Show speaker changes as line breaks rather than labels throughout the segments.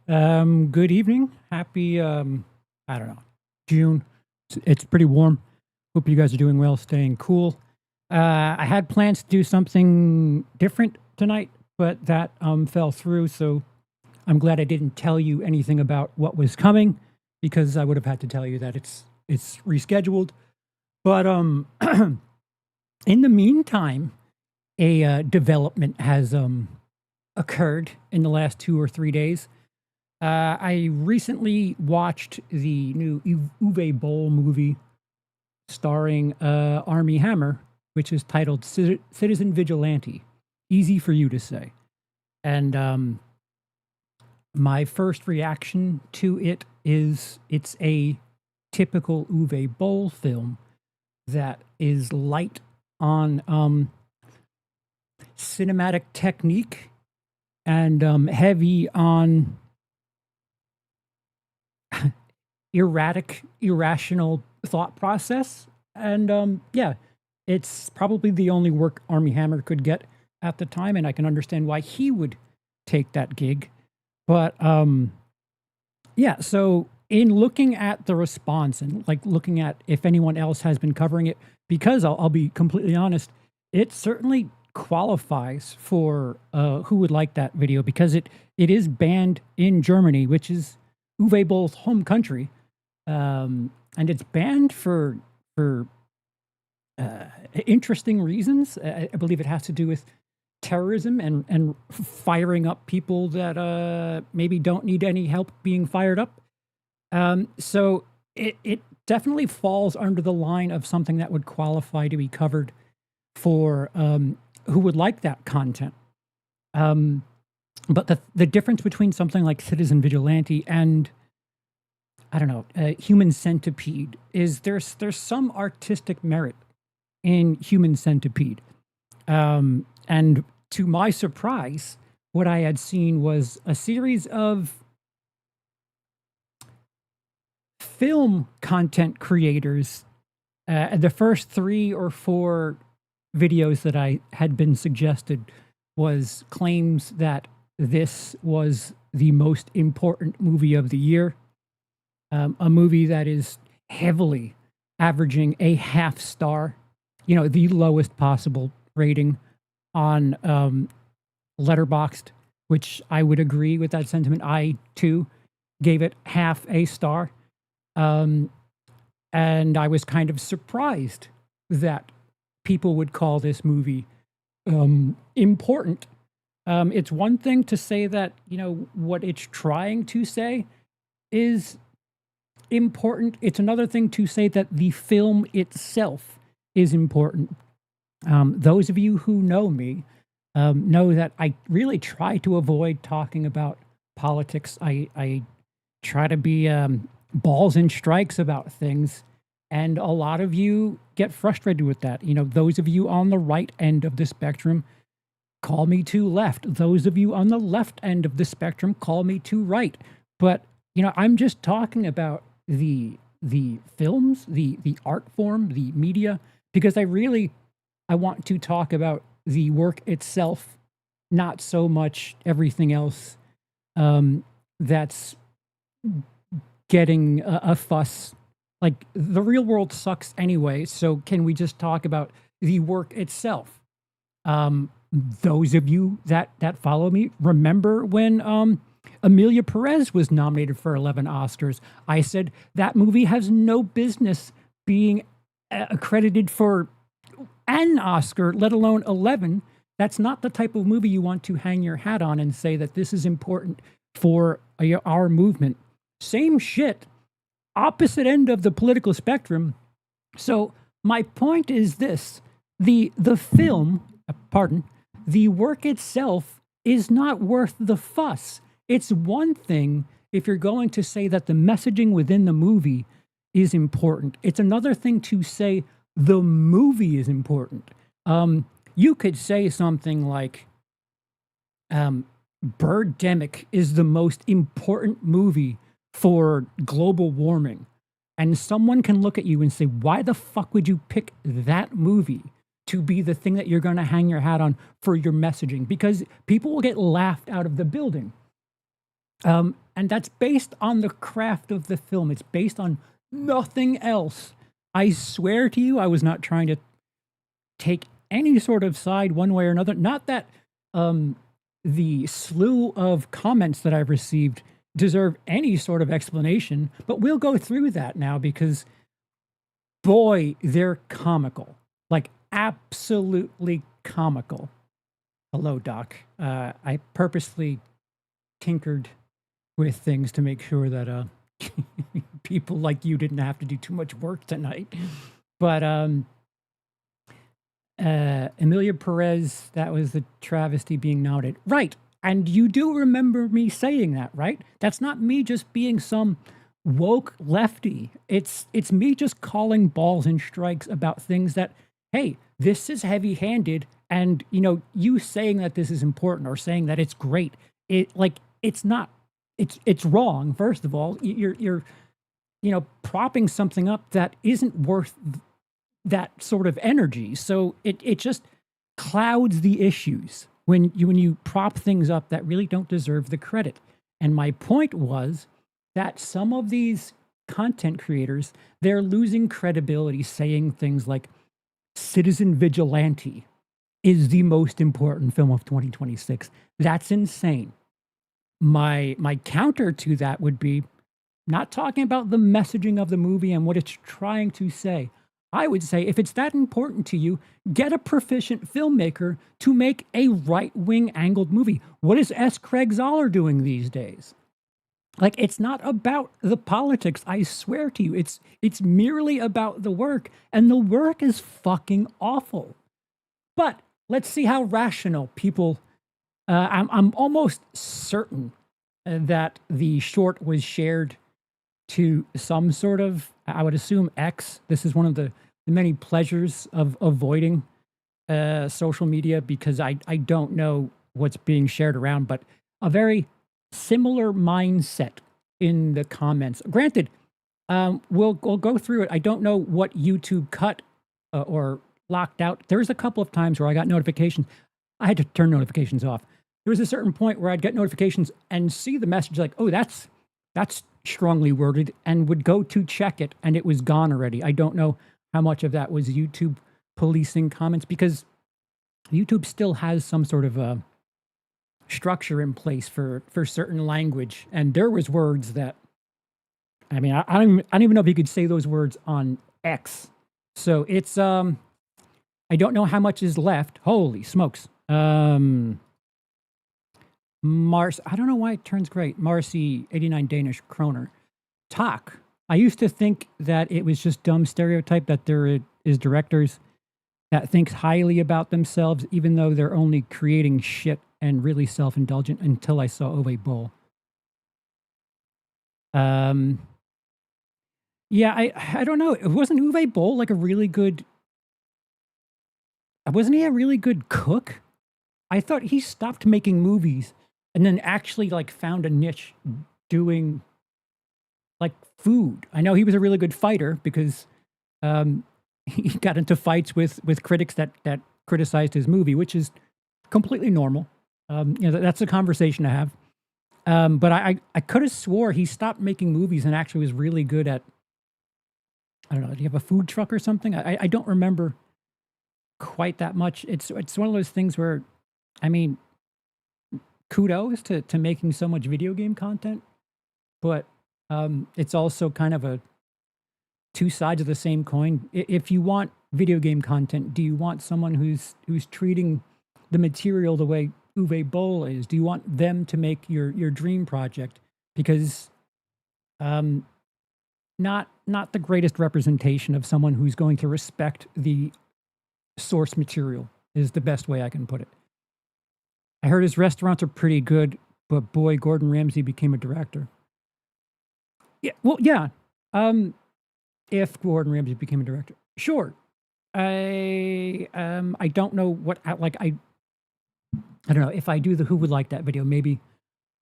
Good evening. Happy, I don't know, June. It's pretty warm. Hope you guys are doing well, staying cool. I had plans to do something different tonight, but that fell through. So I'm glad I didn't tell you anything about what was coming because I would have had to tell you that it's rescheduled. But in the meantime, a development has occurred in the last 2 or 3 days. I recently watched the new Uwe Boll movie starring Army Hammer, which is titled Citizen Vigilante. Easy for you to say. And my first reaction to it is it's a typical Uwe Boll film that is light on cinematic technique and heavy on irrational thought process. And yeah, it's probably the only work Army Hammer could get at the time, and I can understand why he would take that gig. But yeah, so in looking at the response and like looking at if anyone else has been covering it, because I'll be completely honest, it certainly qualifies for who would like that video because it is banned in Germany, which is Uwe Boll's home country, and it's banned for interesting reasons. I believe it has to do with terrorism and firing up people that maybe don't need any help being fired up. So it definitely falls under the line of something that would qualify to be covered for who would like that content. But the difference between something like Citizen Vigilante and I don't know, Human Centipede is there's some artistic merit in Human Centipede. And to my surprise, what I had seen was a series of film content creators. The first 3 or 4 videos that I had been suggested was claims that this was the most important movie of the year. A movie that is heavily averaging a half star, the lowest possible rating on Letterboxd, which I would agree with that sentiment. I too gave it half a star. And I was kind of surprised that people would call this movie important. It's one thing to say that, what it's trying to say is important. It's another thing to say that the film itself is important. Those of you who know me know that I really try to avoid talking about politics. I try to be balls and strikes about things, and a lot of you get frustrated with that. Those of you on the right end of the spectrum call me too left. Those of you on the left end of the spectrum call me too right. But I'm just talking about the films, the art form, the media, because I want to talk about the work itself, not so much everything else that's getting a fuss. Like the real world sucks anyway, so can we just talk about the work itself? Those of you that follow me remember when Amelia Perez was nominated for 11 Oscars. I said that movie has no business being accredited for an Oscar, let alone 11. That's not the type of movie you want to hang your hat on and say that this is important for our movement. Same shit, opposite end of the political spectrum. So my point is this: the film, the work itself is not worth the fuss. It's one thing if you're going to say that the messaging within the movie is important. It's another thing to say the movie is important. You could say something like, Birdemic is the most important movie for global warming. And someone can look at you and say, why the fuck would you pick that movie to be the thing that you're going to hang your hat on for your messaging? Because people will get laughed out of the building. and that's based on the craft of the film. It's based on nothing else. I swear to you, I was not trying to take any sort of side one way or another. Not that the slew of comments that I've received deserve any sort of explanation, but we'll go through that now because, boy, they're comical. Like, absolutely comical. Hello, Doc. I purposely tinkered with things to make sure that people like you didn't have to do too much work tonight. But Emilia Perez, that was the travesty being nominated. Right. And you do remember me saying that, right? That's not me just being some woke lefty. It's me just calling balls and strikes about things that, hey, this is heavy-handed, and you saying that this is important or saying that it's great, it's not. It's wrong. First of all, you're propping something up that isn't worth that sort of energy. So it just clouds the issues when you prop things up that really don't deserve the credit. And my point was that some of these content creators, they're losing credibility saying things like Citizen Vigilante is the most important film of 2026. That's insane. My counter to that would be not talking about the messaging of the movie and what it's trying to say. I would say if it's that important to you, get a proficient filmmaker to make a right-wing angled movie. What is S. Craig Zoller doing these days? Like, it's not about the politics, I swear to you. It's merely about the work, and the work is fucking awful. But let's see how rational people. I'm almost certain that the short was shared to some sort of, I would assume, X. This is one of the many pleasures of avoiding social media because I don't know what's being shared around, but a very similar mindset in the comments. Granted, we'll go through it. I don't know what YouTube cut or locked out. There's a couple of times where I got notifications. I had to turn notifications off. There was a certain point where I'd get notifications and see the message like, oh, that's strongly worded, and would go to check it, and it was gone already. I don't know how much of that was YouTube policing comments because YouTube still has some sort of structure in place for certain language, and there was words that, I mean, I don't even know if you could say those words on X. So it's I don't know how much is left. Holy smokes. Mars, I don't know why it turns great. Marcy, 89 Danish kroner. Talk. I used to think that it was just dumb stereotype that there is directors that thinks highly about themselves, even though they're only creating shit and really self-indulgent until I saw Uwe Boll. Yeah, I don't know. Wasn't Uwe Boll like a really good, wasn't he a really good cook? I thought he stopped making movies and then actually like found a niche doing like food. I know he was a really good fighter because he got into fights with critics that criticized his movie, which is completely normal. That's a conversation to have. But I could have swore he stopped making movies and actually was really good at, I don't know, do you have a food truck or something? I don't remember quite that much. It's one of those things where, I mean, kudos to making so much video game content, but it's also kind of a two sides of the same coin. If you want video game content, do you want someone who's treating the material the way Uwe Boll is? Do you want them to make your dream project? Because not the greatest representation of someone who's going to respect the source material is the best way I can put it. I heard his restaurants are pretty good, but boy, Gordon Ramsay became a director. Yeah, well, yeah. If Gordon Ramsay became a director, sure. I don't know what I don't know if I do the Who Would Like That video. Maybe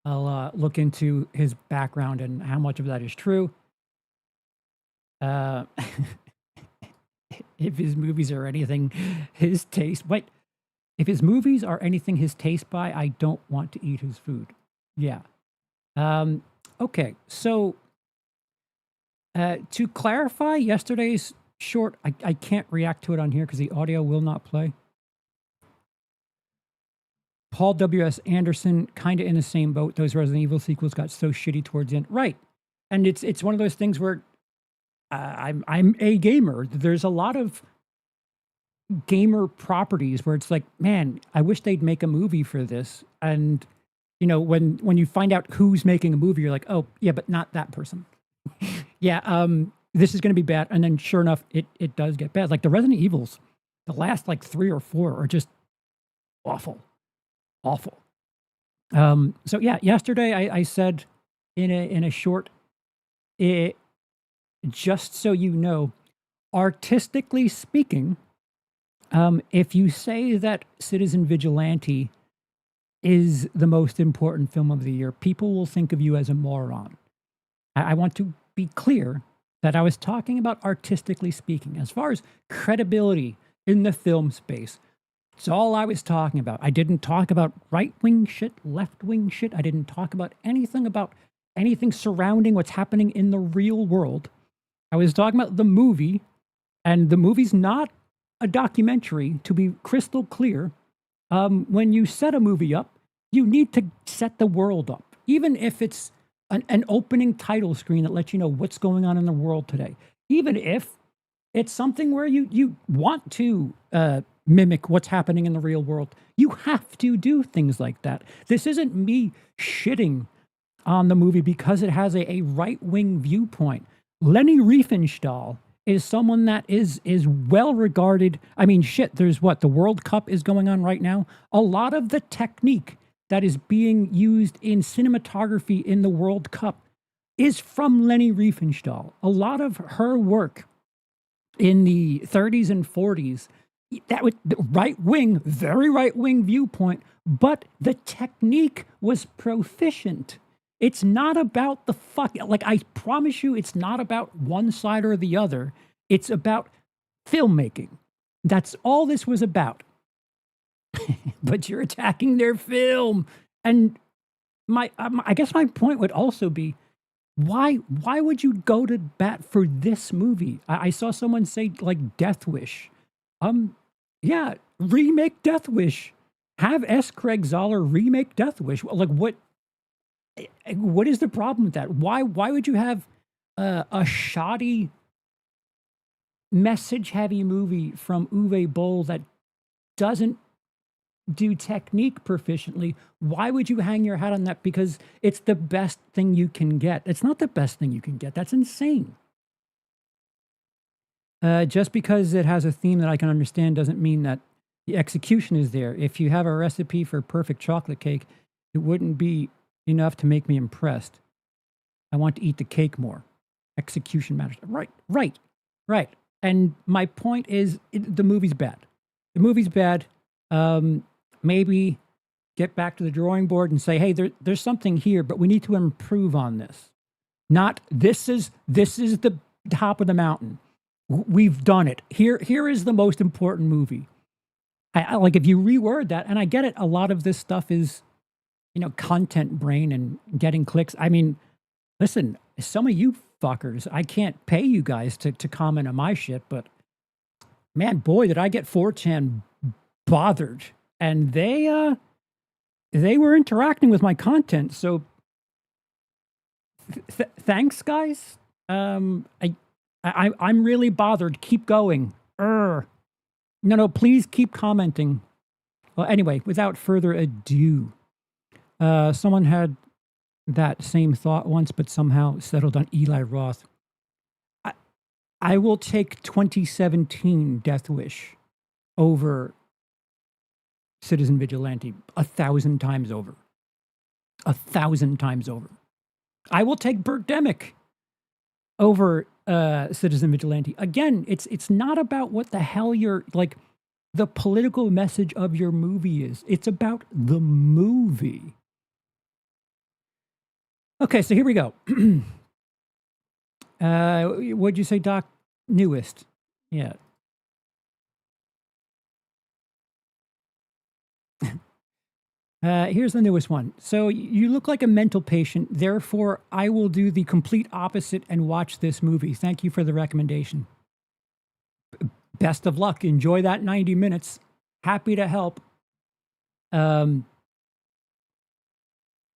I'll look into his background and how much of that is true. If his movies are anything his taste, wait. If his movies are anything his taste by, I don't want to eat his food. Yeah. Okay, so to clarify yesterday's short, I can't react to it on here because the audio will not play. Paul W.S. Anderson, kind of in the same boat. Those Resident Evil sequels got so shitty towards the end. Right. And it's one of those things where I'm a gamer. There's a lot of gamer properties where it's like, man, I wish they'd make a movie for this. And when you find out who's making a movie, you're like, oh yeah, but not that person. Yeah, this is going to be bad. And then sure enough, it does get bad. Like the Resident Evils, the last like 3 or 4 are just awful. Awful. So yeah, yesterday I said in a short, just so you know, artistically speaking, if you say that Citizen Vigilante is the most important film of the year, people will think of you as a moron. I want to be clear that I was talking about artistically speaking. As far as credibility in the film space, it's all I was talking about. I didn't talk about right-wing shit, left-wing shit. I didn't talk about anything surrounding what's happening in the real world. I was talking about the movie, and the movie's not a documentary, to be crystal clear. When you set a movie up, you need to set the world up, even if it's an opening title screen that lets you know what's going on in the world today. Even if it's something where you want to mimic what's happening in the real world, you have to do things like that. This isn't me shitting on the movie because it has a right-wing viewpoint. Leni Riefenstahl is someone that is well regarded. I mean, shit, there's the World Cup is going on right now. A lot of the technique that is being used in cinematography in the World Cup is from Leni Riefenstahl. A lot of her work in the 30s and 40s, that was very right-wing viewpoint, but the technique was proficient. It's not about I promise you, it's not about one side or the other. It's about filmmaking. That's all this was about. But you're attacking their film. And I guess my point would also be, why would you go to bat for this movie? I saw someone say like Death Wish. Yeah, remake Death Wish. Have S. Craig Zoller remake Death Wish. Like what is the problem with that? Why would you have a shoddy message heavy movie from Uwe Boll that doesn't do technique proficiently? Why would you hang your hat on that? Because it's the best thing you can get. It's not the best thing you can get. That's insane. Just because it has a theme that I can understand doesn't mean that the execution is there. If you have a recipe for perfect chocolate cake, it wouldn't be enough to make me impressed. I want to eat the cake more. Execution matters. Right. And my point is, the movie's bad. The movie's bad. Maybe get back to the drawing board and say, hey, there's something here, but we need to improve on this. Not this is the top of the mountain. We've done it. Here is the most important movie. I like if you reword that, and I get it. A lot of this stuff is, content brain and getting clicks. I mean, listen, some of you fuckers, I can't pay you guys to comment on my shit, but man, boy, did I get 4chan bothered. And they were interacting with my content. So thanks, guys. I'm really bothered. Keep going. No, please keep commenting. Well, anyway, without further ado, someone had that same thought once, but somehow settled on Eli Roth. I will take 2017 Death Wish over Citizen Vigilante 1,000 times over. 1,000 times over. I will take Birdemic over Citizen Vigilante. Again, it's not about what the hell the political message of your movie is. It's about the movie. Okay, so here we go. What'd you say, Doc? Newest. Yeah. Here's the newest one. So you look like a mental patient. Therefore, I will do the complete opposite and watch this movie. Thank you for the recommendation. Best of luck. Enjoy that 90 minutes. Happy to help. Um,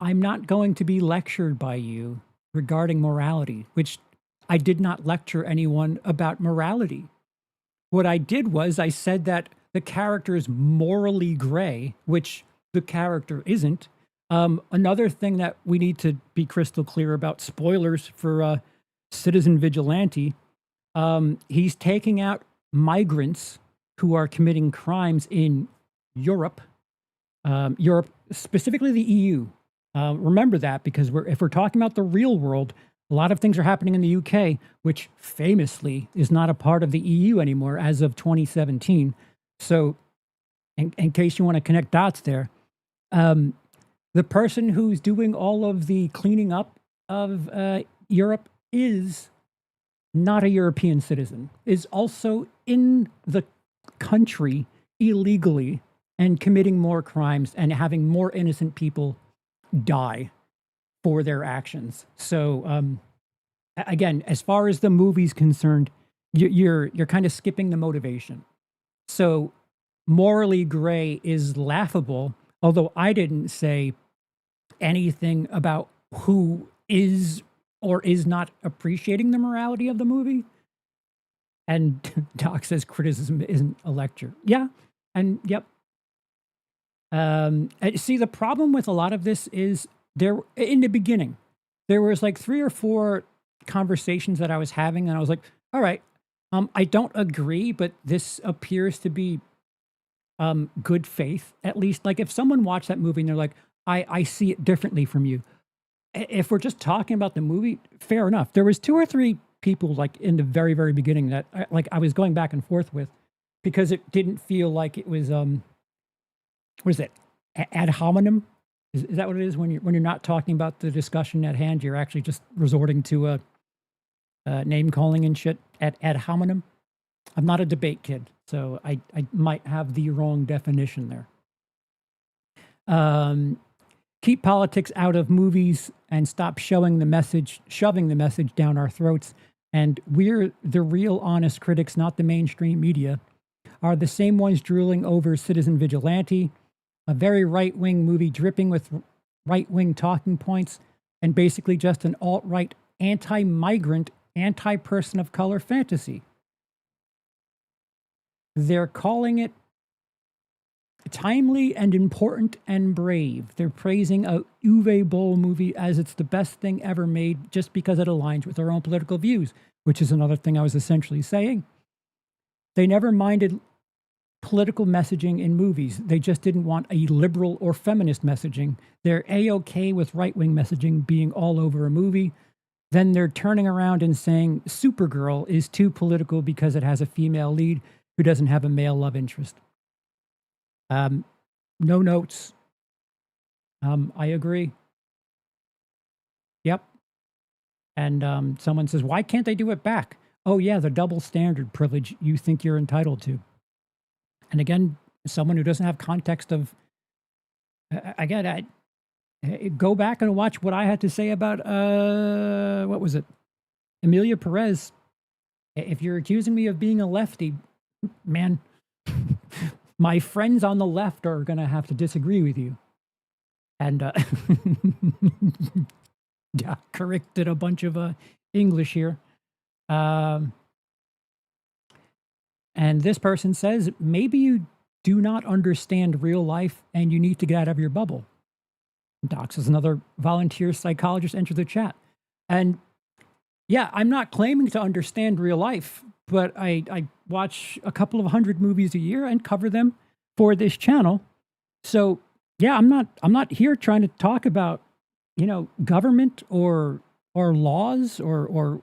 I'm not going to be lectured by you regarding morality, which I did not lecture anyone about morality. What I did was I said that the character is morally gray, which the character isn't. Another thing that we need to be crystal clear about, spoilers for Citizen Vigilante, he's taking out migrants who are committing crimes in Europe, Europe, specifically the EU. Remember that, because if we're talking about the real world, a lot of things are happening in the UK, which famously is not a part of the EU anymore as of 2017. So, in case you want to connect dots there, the person who's doing all of the cleaning up of Europe is not a European citizen, is also in the country illegally and committing more crimes and having more innocent people die for their actions. So again, as far as the movie's concerned, you're kind of skipping the motivation. So morally gray is laughable, although I didn't say anything about who is or is not appreciating the morality of the movie. And Doc says criticism isn't a lecture. Yeah, and yep. See, the problem with a lot of this is there in the beginning, there was like 3 or 4 conversations that I was having, and I was like, all right, I don't agree, but this appears to be good faith. At least, like if someone watched that movie and they're like, I see it differently from you. If we're just talking about the movie, fair enough. There was 2 or 3 people like in the very, very beginning that I was going back and forth with, because it didn't feel like it was what is it, ad hominem? Is that what it is when you're not talking about the discussion at hand? You're actually just resorting to name calling and shit at ad hominem. I'm not a debate kid, so I might have the wrong definition there. Keep politics out of movies and stop shoving the message down our throats. And we're the real honest critics, not the mainstream media, are the same ones drooling over Citizen Vigilante, a very right-wing movie dripping with right-wing talking points, and basically just an alt-right, anti-migrant, anti-person of color fantasy. They're calling it timely and important and brave. They're praising a Uwe Boll movie as it's the best thing ever made just because it aligns with their own political views, which is another thing I was essentially saying. They never minded political messaging in movies. They just didn't want a liberal or feminist messaging. They're A-okay with right-wing messaging being all over a movie. Then they're turning around and saying Supergirl is too political because it has a female lead who doesn't have a male love interest. No notes. I agree. Yep. And someone says, why can't they do it back? Oh, yeah, the double standard privilege you think you're entitled to. And again, someone who doesn't have context of, again, go back and watch what I had to say about, what was it? Emilia Perez. If you're accusing me of being a lefty, man, my friends on the left are going to have to disagree with you. And yeah, corrected a bunch of English here. And this person says, maybe you do not understand real life and you need to get out of your bubble. Docs is another volunteer psychologist enter the chat. And yeah, I'm not claiming to understand real life, but I watch a couple of 100 movies a year and cover them for this channel. So yeah, I'm not here trying to talk about, government or laws or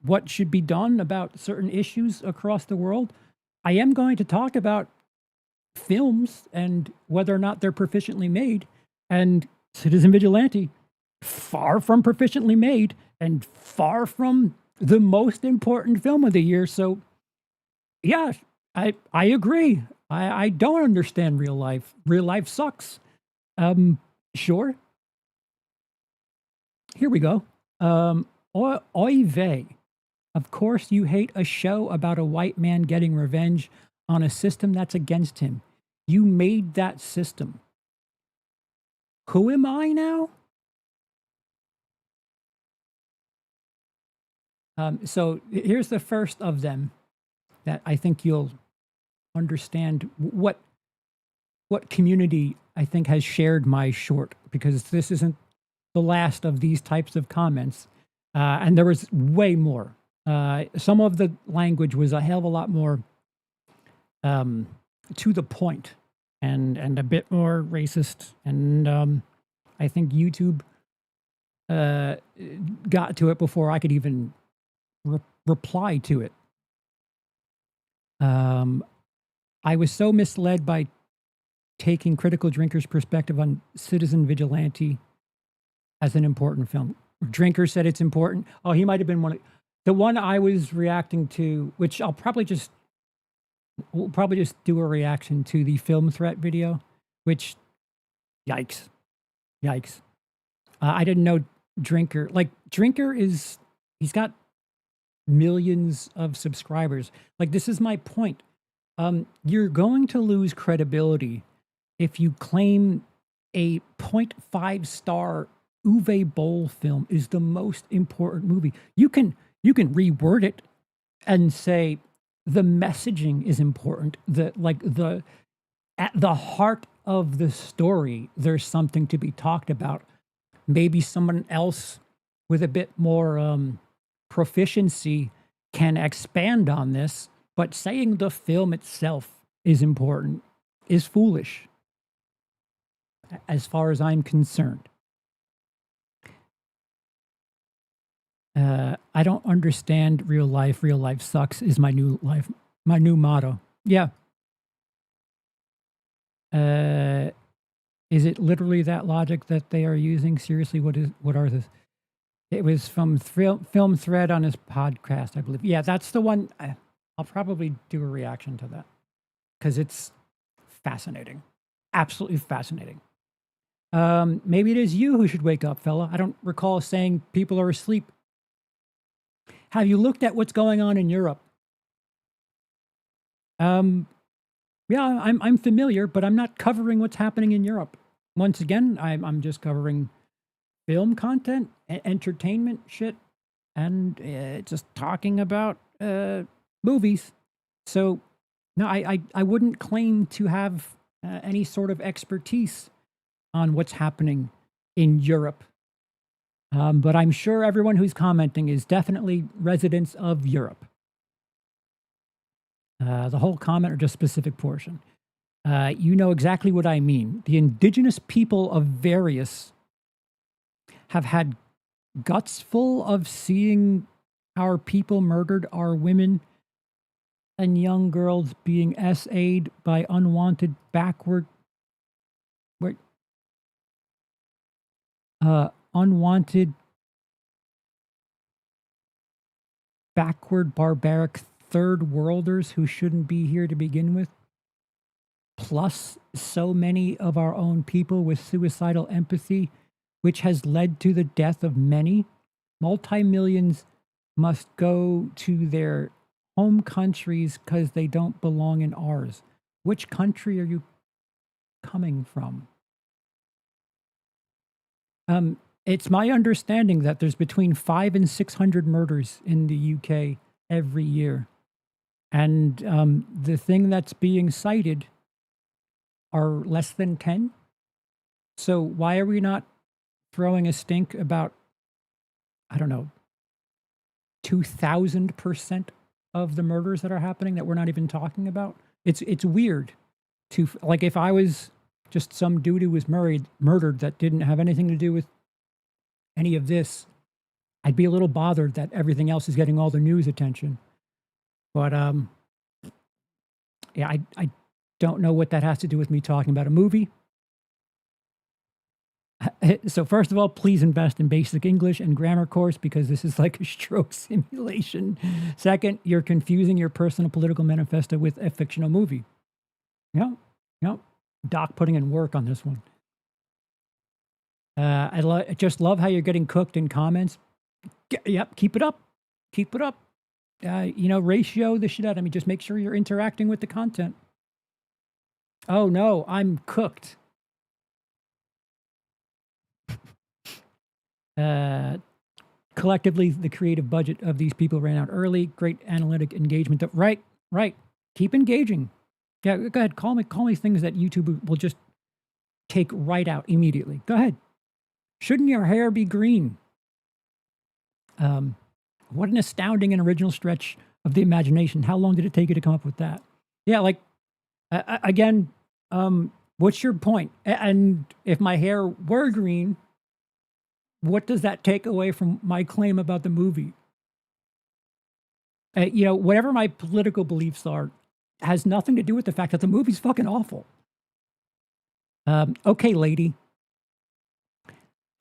what should be done about certain issues across the world. I am going to talk about films and whether or not they're proficiently made. And Citizen Vigilante, far from proficiently made and far from the most important film of the year. So yeah, I agree. I don't understand real life. Real life sucks. Um, sure. Here we go. Oy vey. Of course, you hate a show about a white man getting revenge on a system that's against him. You made that system. Who am I now? So here's the first of them that I think you'll understand what community I think has shared my short, because this isn't the last of these types of comments, and there was way more. Some of the language was a hell of a lot more um, to the point and a bit more racist, and I think YouTube uh, got to it before I could even reply to it. Um, I was so misled by taking Critical Drinker's perspective on Citizen Vigilante as an important film. Drinker said it's important. Oh, he might have been the one I was reacting to, which we'll probably just do a reaction to the film threat video, which, yikes, yikes. I didn't know Drinker he's got millions of subscribers. Like, this is my point. You're going to lose credibility if you claim a 0.5-star Uwe Boll film is the most important movie. You can reword it and say the messaging is important. At the heart of the story, there's something to be talked about. Maybe someone else with a bit more proficiency can expand on this, but saying the film itself is important is foolish, as far as I'm concerned. I don't understand real life. Real life sucks is my new motto. Yeah. Is it literally that logic that they are using? Seriously, what are this? It was from Film Thread on his podcast, I believe. Yeah, that's the one. I'll probably do a reaction to that because it's fascinating. Absolutely fascinating. Maybe it is you who should wake up, fella. I don't recall saying people are asleep. Have you looked at what's going on in Europe? Yeah, I'm familiar, but I'm not covering what's happening in Europe. Once again, I'm just covering film content, entertainment shit, and just talking about movies. So, no, I wouldn't claim to have any sort of expertise on what's happening in Europe. But I'm sure everyone who's commenting is definitely residents of Europe. The whole comment or just specific portion. You know exactly what I mean. The indigenous people of various have had guts full of seeing our people murdered, our women and young girls being SA'd by unwanted unwanted backward barbaric third worlders who shouldn't be here to begin with. Plus, so many of our own people with suicidal empathy, which has led to the death of many. Multi-millions must go to their home countries because they don't belong in ours. Which country are you coming from? It's my understanding that there's between 500 and 600 murders in the UK every year. And the thing that's being cited are less than 10. So why are we not throwing a stink about, I don't know, 2,000% of the murders that are happening that we're not even talking about? It's weird to, like, if I was just some dude who was murdered that didn't have anything to do with any of this, I'd be a little bothered that everything else is getting all the news attention. But yeah, I don't know what that has to do with me talking about a movie. So first of all, please invest in basic English and grammar course because this is like a stroke simulation. Second, you're confusing your personal political manifesto with a fictional movie. Yeah. Doc putting in work on this one. I just love how you're getting cooked in comments. Yep, keep it up. Keep it up. Ratio the shit out of me. Just make sure you're interacting with the content. Oh no, I'm cooked. Collectively, the creative budget of these people ran out early. Great analytic engagement. Right, right. Keep engaging. Yeah, go ahead. Call me things that YouTube will just take right out immediately. Go ahead. Shouldn't your hair be green? What an astounding and original stretch of the imagination. How long did it take you to come up with that? Yeah, like, again, what's your point? And if my hair were green, what does that take away from my claim about the movie? Whatever my political beliefs are, has nothing to do with the fact that the movie's fucking awful. Okay, lady.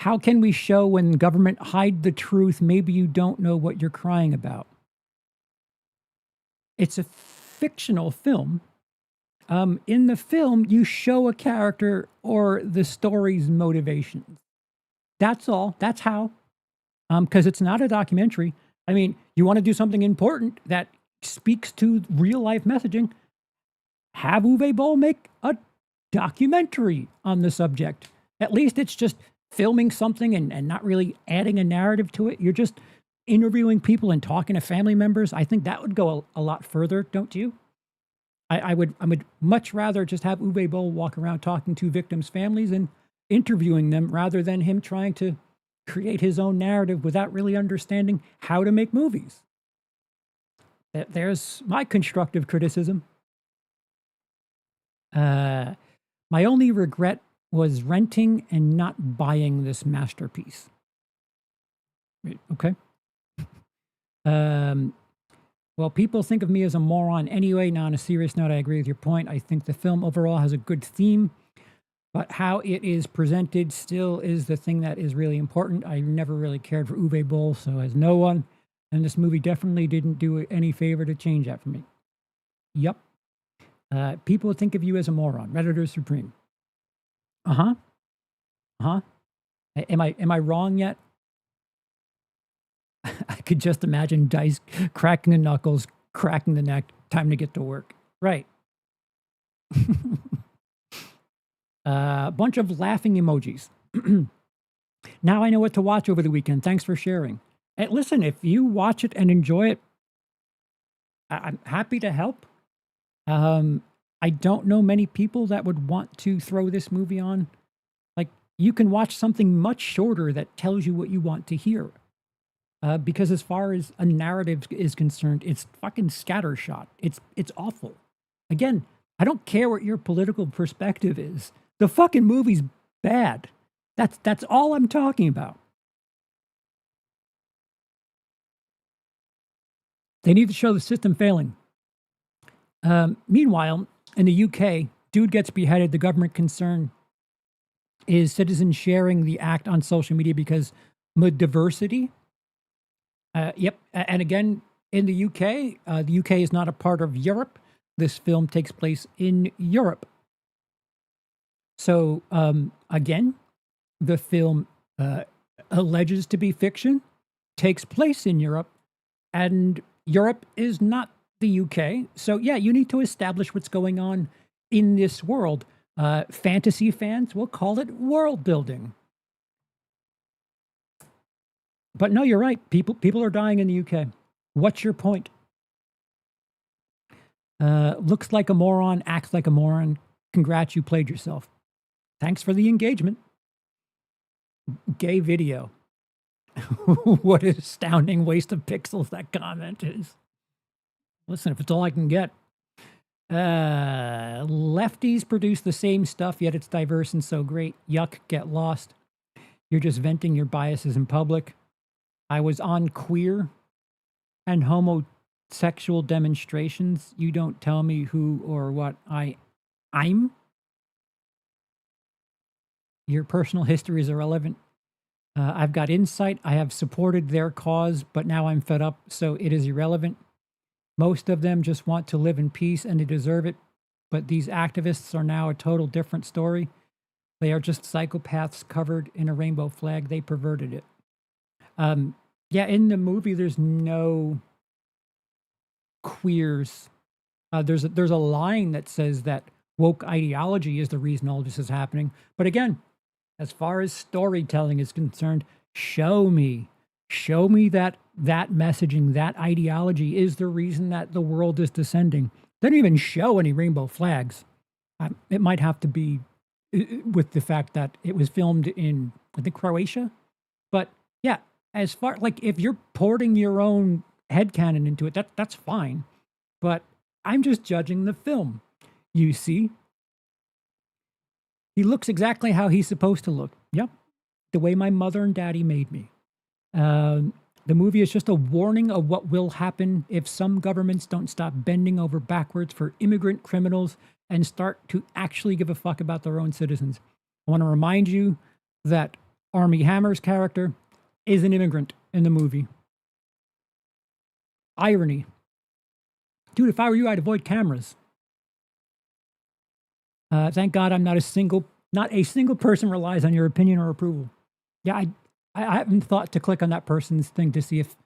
How can we show when government hide the truth? Maybe you don't know what you're crying about. It's a fictional film. In the film, you show a character or the story's motivations. That's all. That's how. Because it's not a documentary. I mean, you want to do something important that speaks to real life messaging, have Uwe Boll make a documentary on the subject. At least it's just filming something and not really adding a narrative to it. You're just interviewing people and talking to family members. I think that would go a lot further, don't you? I would much rather just have Uwe Boll walk around talking to victims' families and interviewing them rather than him trying to create his own narrative without really understanding how to make movies. There's my constructive criticism. My only regret was renting and not buying this masterpiece. Okay. Well, people think of me as a moron anyway. Now, on a serious note, I agree with your point. I think the film overall has a good theme, but how it is presented still is the thing that is really important. I never really cared for Uwe Boll, so as no one, and this movie definitely didn't do any favor to change that for me. Yep. People think of you as a moron. Redditor Supreme. Uh-huh. Uh-huh. Am I wrong yet? I could just imagine Dice cracking the knuckles, cracking the neck, time to get to work. Right. A bunch of laughing emojis. Now I know what to watch over the weekend. Thanks for sharing. And listen, if you watch it and enjoy it, I'm happy to help. I don't know many people that would want to throw this movie on. Like, you can watch something much shorter that tells you what you want to hear. Because as far as a narrative is concerned, it's fucking scattershot. It's awful. Again, I don't care what your political perspective is. The fucking movie's bad. That's all I'm talking about. They need to show the system failing. Meanwhile, in the UK, dude gets beheaded. The government concern is citizens sharing the act on social media because diversity. Yep. And again, in the UK is not a part of Europe. This film takes place in Europe. So, again, the film alleges to be fiction, takes place in Europe, and Europe is not the UK. So, yeah, you need to establish what's going on in this world. Fantasy fans will call it world building. But no, you're right. People are dying in the UK. What's your point? Looks like a moron, acts like a moron. Congrats, you played yourself. Thanks for the engagement. Gay video. What an astounding waste of pixels that comment is. Listen, if it's all I can get. Lefties produce the same stuff, yet it's diverse and so great. Yuck, get lost. You're just venting your biases in public. I was on queer and homosexual demonstrations. You don't tell me who or what I'm. Your personal history is irrelevant. I've got insight. I have supported their cause, but now I'm fed up, so it is irrelevant. Most of them just want to live in peace and they deserve it. But these activists are now a total different story. They are just psychopaths covered in a rainbow flag. They perverted it. Yeah, in the movie, there's no queers. There's a line that says that woke ideology is the reason all this is happening. But again, as far as storytelling is concerned, show me that that messaging, that ideology is the reason that the world is descending. They don't even show any rainbow flags. It might have to be with the fact that it was filmed in, I think, Croatia. But yeah, as far like if you're porting your own headcanon into it, that's fine. But I'm just judging the film. You see, he looks exactly how he's supposed to look. Yep, the way my mother and daddy made me. Um, the movie is just a warning of what will happen if some governments don't stop bending over backwards for immigrant criminals and start to actually give a fuck about their own citizens. I want to remind you that Armie Hammer's character is an immigrant in the movie. Irony. Dude, if I were you, I'd avoid cameras. Thank God I'm not a single person relies on your opinion or approval. Yeah, I haven't thought to click on that person's thing to see if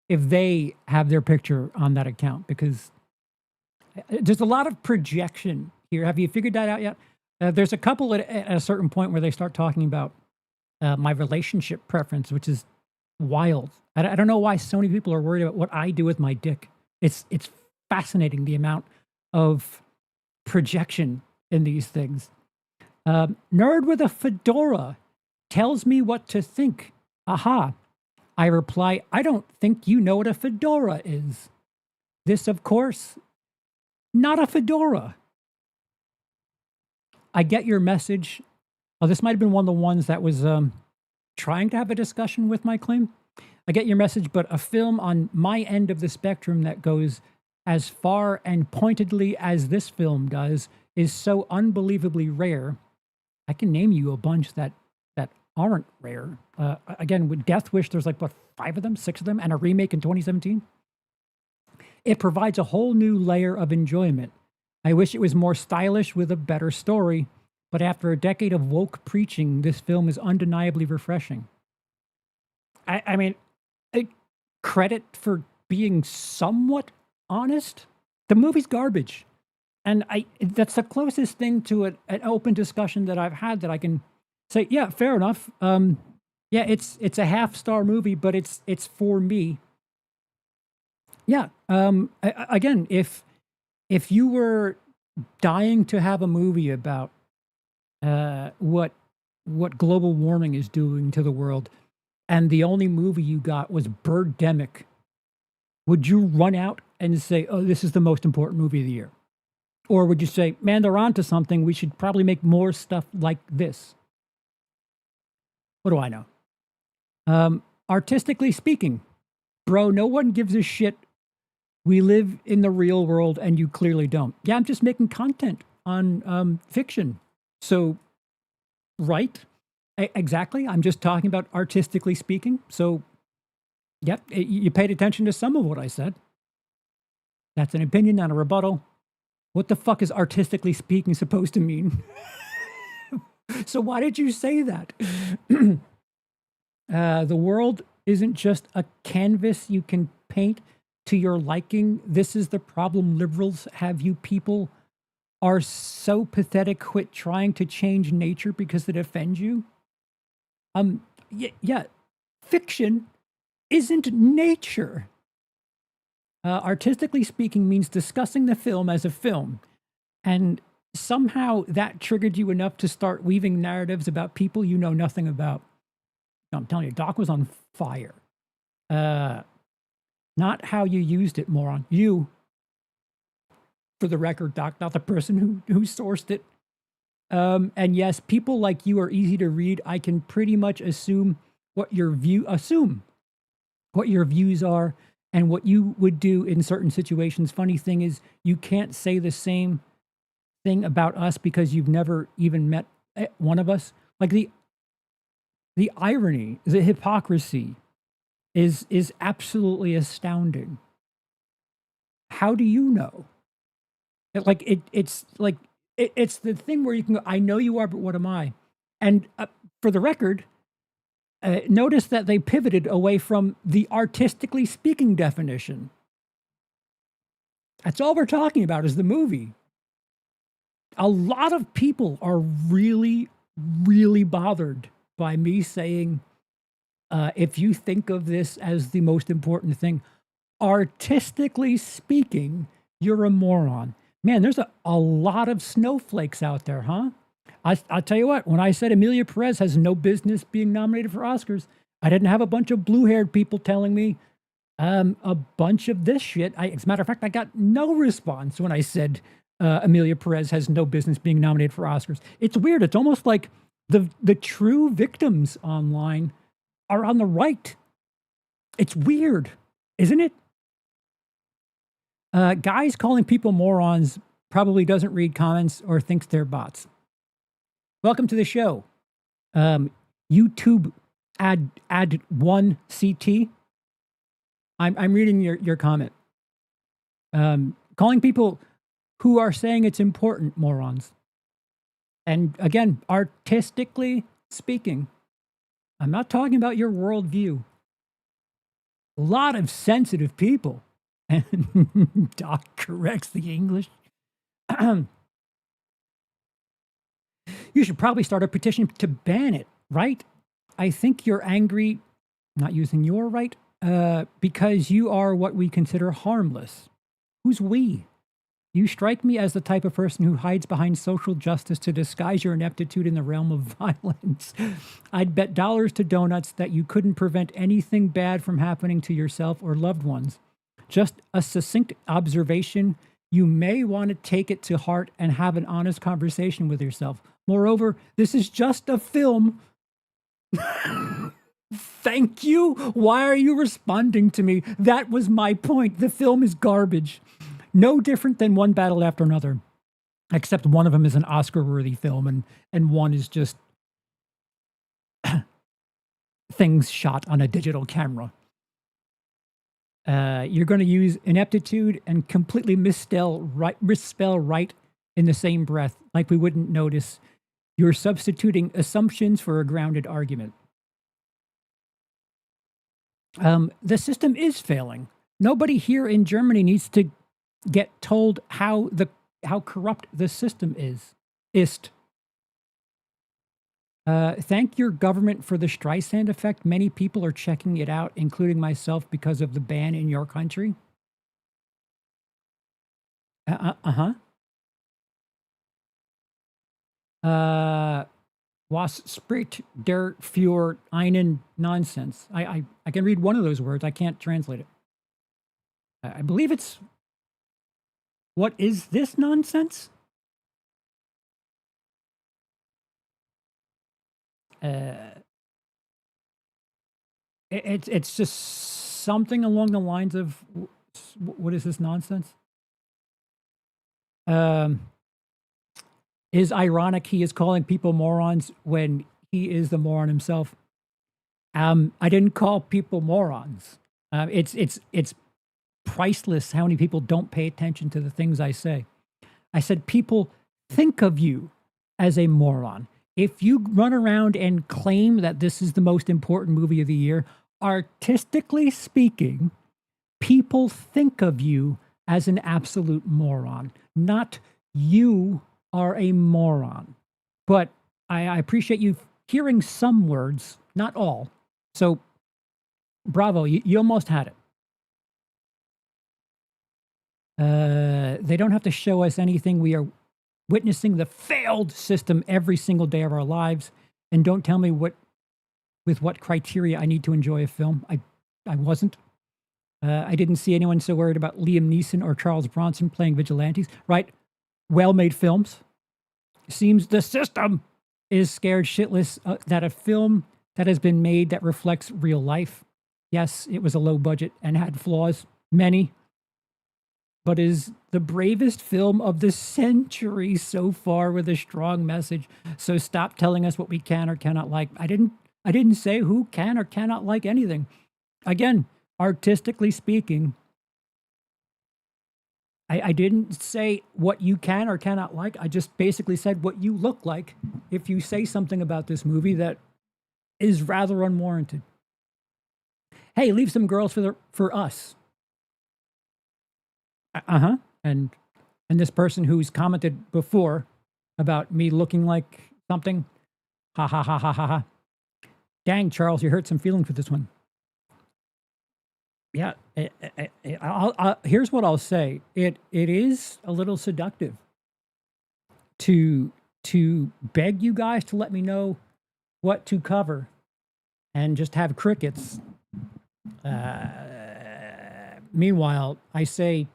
they have their picture on that account, because there's a lot of projection here. Have you figured that out yet? There's a couple at a certain point where they start talking about my relationship preference, which is wild. I don't know why so many people are worried about what I do with my dick. It's fascinating the amount of projection in these things. Nerd with a fedora tells me what to think. Aha. I reply, I don't think you know what a fedora is. This, of course, not a fedora. I get your message. Oh, this might have been one of the ones that was trying to have a discussion with my claim. I get your message, but a film on my end of the spectrum that goes as far and pointedly as this film does is so unbelievably rare. I can name you a bunch that aren't rare. Again, with Death Wish, there's like, what, 5 of them, 6 of them, and a remake in 2017? It provides a whole new layer of enjoyment. I wish it was more stylish with a better story, but after a decade of woke preaching, this film is undeniably refreshing. I mean, credit for being somewhat honest. The movie's garbage. And that's the closest thing to an open discussion that I've had that I can say, yeah, fair enough. Yeah, it's a half-star movie, but it's for me. Yeah. Again, if you were dying to have a movie about what global warming is doing to the world, and the only movie you got was Birdemic, would you run out and say, "Oh, this is the most important movie of the year"? Or would you say, "Man, they're onto something. We should probably make more stuff like this"? What do I know? Artistically speaking, bro, no one gives a shit. We live in the real world, and you clearly don't. Yeah, I'm just making content on fiction. So, right? Exactly. I'm just talking about artistically speaking. So, yep, you paid attention to some of what I said. That's an opinion, not a rebuttal. What the fuck is artistically speaking supposed to mean? So why did you say that? The world isn't just a canvas you can paint to your liking. This is the problem liberals have. You people are so pathetic. Quit trying to change nature because it offends you. Yeah, fiction isn't nature. Artistically speaking means discussing the film as a film. And somehow that triggered you enough to start weaving narratives about people you know nothing about. No, I'm telling you, Doc was on fire. Not how you used it, moron. You, for the record, Doc, not the person who sourced it. And yes, people like you are easy to read. I can pretty much assume what your views are and what you would do in certain situations. Funny thing is, you can't say the same thing about us because you've never even met one of us. Like the irony, the hypocrisy is absolutely astounding. How do you know? It's the thing where you can go, I know you are, but what am I? And for the record, notice that they pivoted away from the artistically speaking definition. That's all we're talking about is the movie. A lot of people are really, really bothered by me saying, if you think of this as the most important thing, artistically speaking, you're a moron. Man, there's a lot of snowflakes out there, huh? I'll tell you what, when I said Emilia Perez has no business being nominated for Oscars, I didn't have a bunch of blue-haired people telling me a bunch of this shit. As a matter of fact, I got no response when I said Emilia Perez has no business being nominated for Oscars. It's weird. It's almost like the true victims online are on the right. It's weird, isn't it? Guys calling people morons probably doesn't read comments or thinks they're bots. Welcome to the show. YouTube add 1 CT. I'm reading your comment. Calling people who are saying it's important morons. And again, artistically speaking, I'm not talking about your worldview. A lot of sensitive people. And Doc corrects the English. You should probably start a petition to ban it, right? I think you're angry, not using your right, because you are what we consider harmless. Who's we? You strike me as the type of person who hides behind social justice to disguise your ineptitude in the realm of violence. I'd bet dollars to donuts that you couldn't prevent anything bad from happening to yourself or loved ones. Just a succinct observation. You may want to take it to heart and have an honest conversation with yourself. Moreover, this is just a film. Thank you. Why are you responding to me? That was my point. The film is garbage. No different than one battle after another, except one of them is an Oscar-worthy film, and one is just things shot on a digital camera. You're going to use ineptitude and completely misspell right in the same breath, like we wouldn't notice. You're substituting assumptions for a grounded argument. The system is failing. Nobody here in Germany needs to get told how corrupt the system is. Thank your government for the Streisand effect. Many people are checking it out, including myself, because of the ban in your country. Was spricht der für einen nonsense? I can read one of those words. I can't translate it. I believe it's, what is this nonsense? It's just something along the lines of, what is this nonsense? Is ironic he is calling people morons when he is the moron himself. I didn't call people morons. It's priceless how many people don't pay attention to the things I say. I said people think of you as a moron. If you run around and claim that this is the most important movie of the year, artistically speaking, people think of you as an absolute moron, not you are a moron. But I appreciate you hearing some words, not all. So bravo, you almost had it. They don't have to show us anything. We are witnessing the failed system every single day of our lives. And don't tell me with what criteria I need to enjoy a film. I wasn't. I didn't see anyone so worried about Liam Neeson or Charles Bronson playing vigilantes, right? Well-made films. Seems the system is scared shitless that a film that has been made that reflects real life. Yes, it was a low budget and had flaws, many, but is the bravest film of the century so far with a strong message. So stop telling us what we can or cannot like. I didn't say who can or cannot like anything. Again, artistically speaking, I didn't say what you can or cannot like. I just basically said what you look like if you say something about this movie that is rather unwarranted. Hey, leave some girls for us. Uh-huh. And and this person who's commented before about me looking like something, ha ha ha ha ha ha. Dang, Charles, you hurt some feelings with this one. Yeah, here's what I'll say. It is a little seductive to beg you guys to let me know what to cover and just have crickets. Meanwhile, I say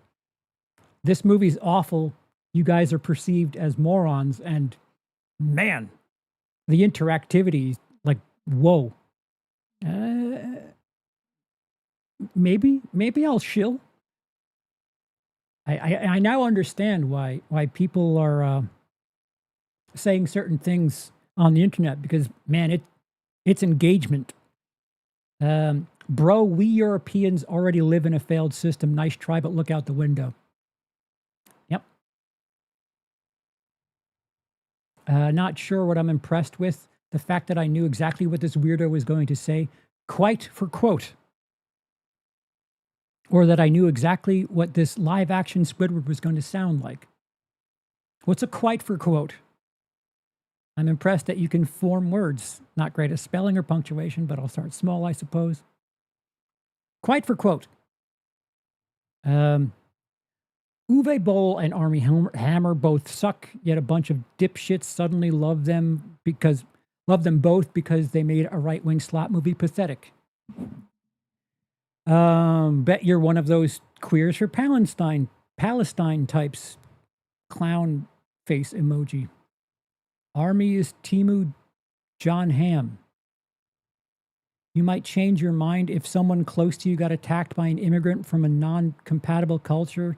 this movie's awful. You guys are perceived as morons, and man, the interactivity, like, whoa. Maybe I'll shill. I now understand why people are saying certain things on the internet, because man, it's engagement. Bro, we Europeans already live in a failed system. Nice try, but look out the window. Yep. Not sure what I'm impressed with. The fact that I knew exactly what this weirdo was going to say, quite for quote. Or that I knew exactly what this live action Squidward was going to sound like. What's a quite for quote? I'm impressed that you can form words. Not great at spelling or punctuation, but I'll start small, I suppose. Quite for quote. Uwe Boll and Army Hammer both suck, yet a bunch of dipshits suddenly love them both because they made a right-wing slap movie pathetic. Bet you're one of those queers for Palestine types. Clown face emoji. Army is Timu John Hamm. You might change your mind if someone close to you got attacked by an immigrant from a non-compatible culture,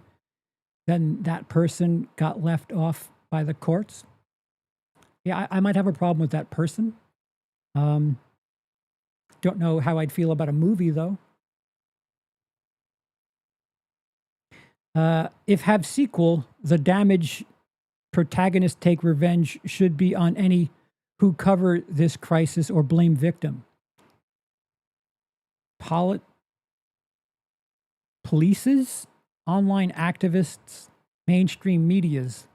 then that person got left off by the courts. Yeah, I might have a problem with that person. Don't know how I'd feel about a movie, though. If have sequel, the damage protagonists take revenge should be on any who cover this crisis or blame victim. Polices, online activists, mainstream medias,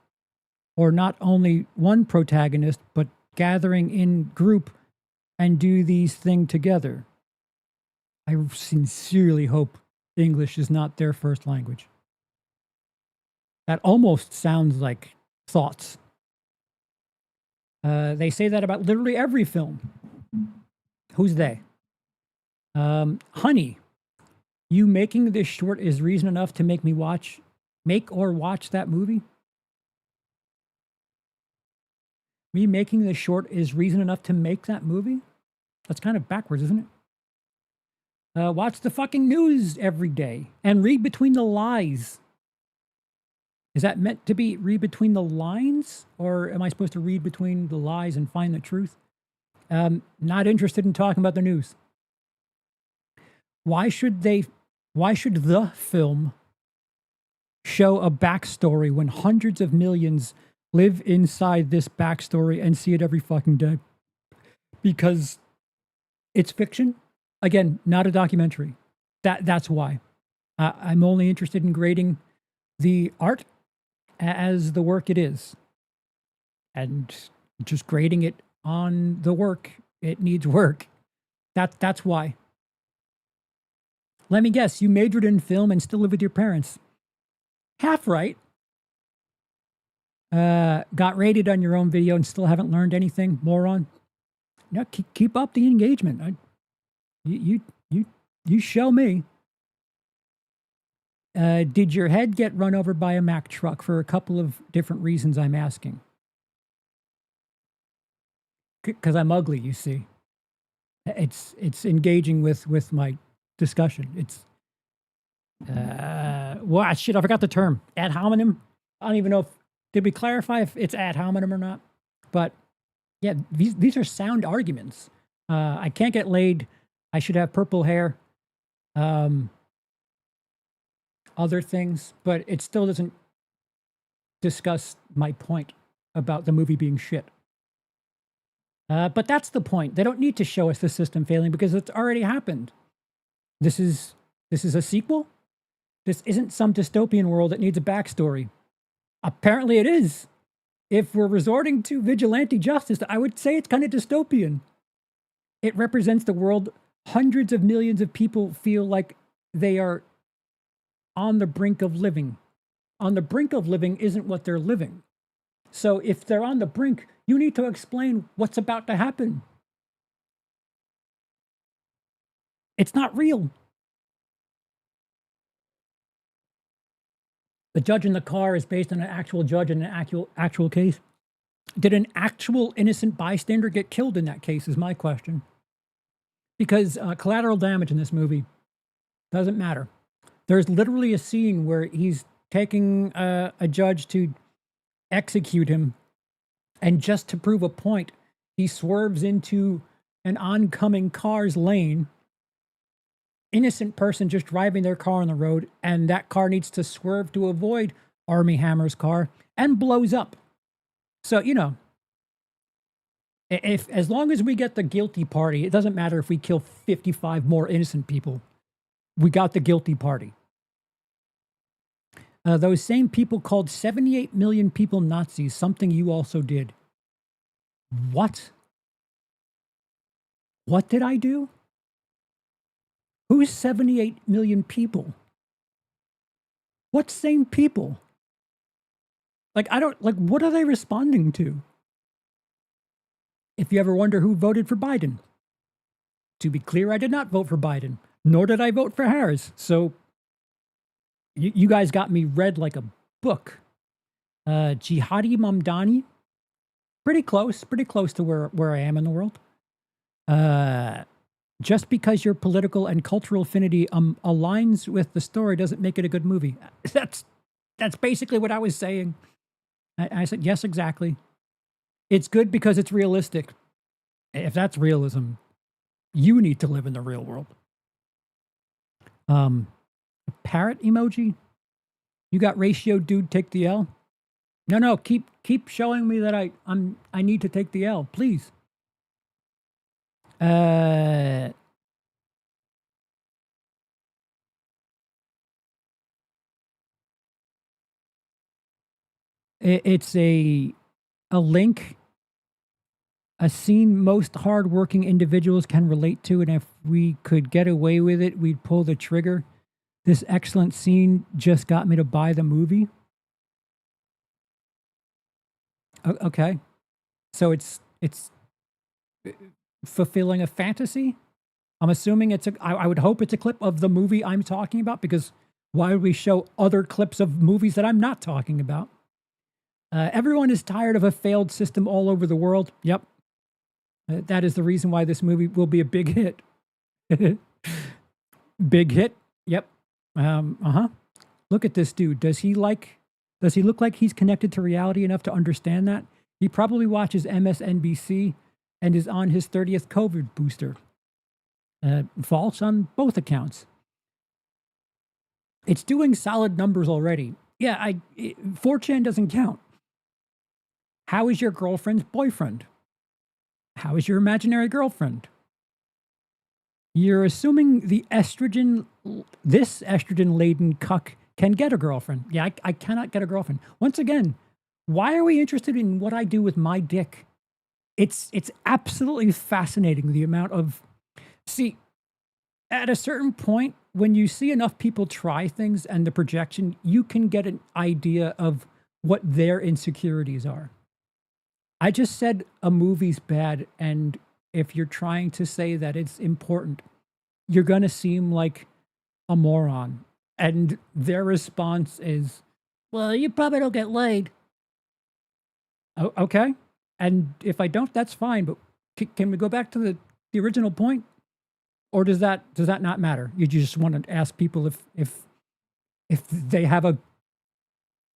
or not only one protagonist, but gathering in group and do these things together. I sincerely hope English is not their first language. That almost sounds like thoughts. They say that about literally every film. Who's they? Honey, you making this short is reason enough to make me watch that movie? Me making this short is reason enough to make that movie? That's kind of backwards, isn't it? Watch the fucking news every day and read between the lies. Is that meant to be read between the lines? Or am I supposed to read between the lies and find the truth? Not interested in talking about the news. Why should the film show a backstory when hundreds of millions live inside this backstory and see it every fucking day? Because it's fiction. Again, not a documentary. That's why. I'm only interested in grading the art as the work it is. And just grading it on the work. It needs work. That's why. Let me guess, you majored in film and still live with your parents. Half right. Got rated on your own video and still haven't learned anything, moron. No, keep up the engagement. You show me. Did your head get run over by a Mack truck? For a couple of different reasons I'm asking. Because I'm ugly, you see. It's engaging with my discussion. It's shit, I forgot the term. Ad hominem. I don't even know did we clarify if it's ad hominem or not? But yeah, these are sound arguments. I can't get laid. I should have purple hair. other things, but it still doesn't discuss my point about the movie being shit. But that's the point. They don't need to show us the system failing because it's already happened. This is a sequel. This isn't some dystopian world that needs a backstory. Apparently, it is. If we're resorting to vigilante justice, I would say it's kind of dystopian. It represents the world hundreds of millions of people feel like they are on the brink of living. On the brink of living isn't what they're living. So if they're on the brink, you need to explain what's about to happen. It's not real. The judge in the car is based on an actual judge in an actual case. Did an actual innocent bystander get killed in that case is my question. Because collateral damage in this movie doesn't matter. There's literally a scene where he's taking a judge to execute him, and just to prove a point, he swerves into an oncoming car's lane. Innocent person just driving their car on the road, and that car needs to swerve to avoid Army Hammer's car and blows up. So, you know, if as long as we get the guilty party, it doesn't matter if we kill 55 more innocent people. We got the guilty party. Those same people called 78 million people Nazis, something you also did. What? What did I do? Who's 78 million people? What same people? Like, I don't, like, what are they responding to? If you ever wonder who voted for Biden, to be clear, I did not vote for Biden, nor did I vote for Harris. So you guys got me read like a book. Jihadi Mamdani, pretty close to where I am in the world. Just because your political and cultural affinity aligns with the story doesn't make it a good movie. That's basically what I was saying. I said, yes, exactly. It's good because it's realistic. If that's realism, you need to live in the real world. Parrot emoji? You got ratio dude take the L? No, keep showing me that I need to take the L, please. It's a link, a scene most hardworking individuals can relate to, and if we could get away with it, we'd pull the trigger. This excellent scene just got me to buy the movie. Okay, so it's fulfilling a fantasy. I'm assuming I would hope it's a clip of the movie I'm talking about, because why would we show other clips of movies that I'm not talking about? Everyone is tired of a failed system all over the world. Yep. That is the reason why this movie will be a big hit. Big hit. Yep. Look at this dude. Does he look like he's connected to reality enough to understand that? He probably watches MSNBC and is on his 30th COVID booster. False on both accounts. It's doing solid numbers already. Yeah, 4chan doesn't count. How is your girlfriend's boyfriend? How is your imaginary girlfriend? You're assuming this estrogen-laden cuck can get a girlfriend. Yeah, I cannot get a girlfriend. Once again, why are we interested in what I do with my dick? It's absolutely fascinating, the amount of... See, at a certain point, when you see enough people try things and the projection, you can get an idea of what their insecurities are. I just said a movie's bad, and if you're trying to say that it's important, you're going to seem like a moron. And their response is, well, you probably don't get laid. Oh, okay. And if I don't, that's fine. But can we go back to the original point? Or does that not matter? You just want to ask people if they have a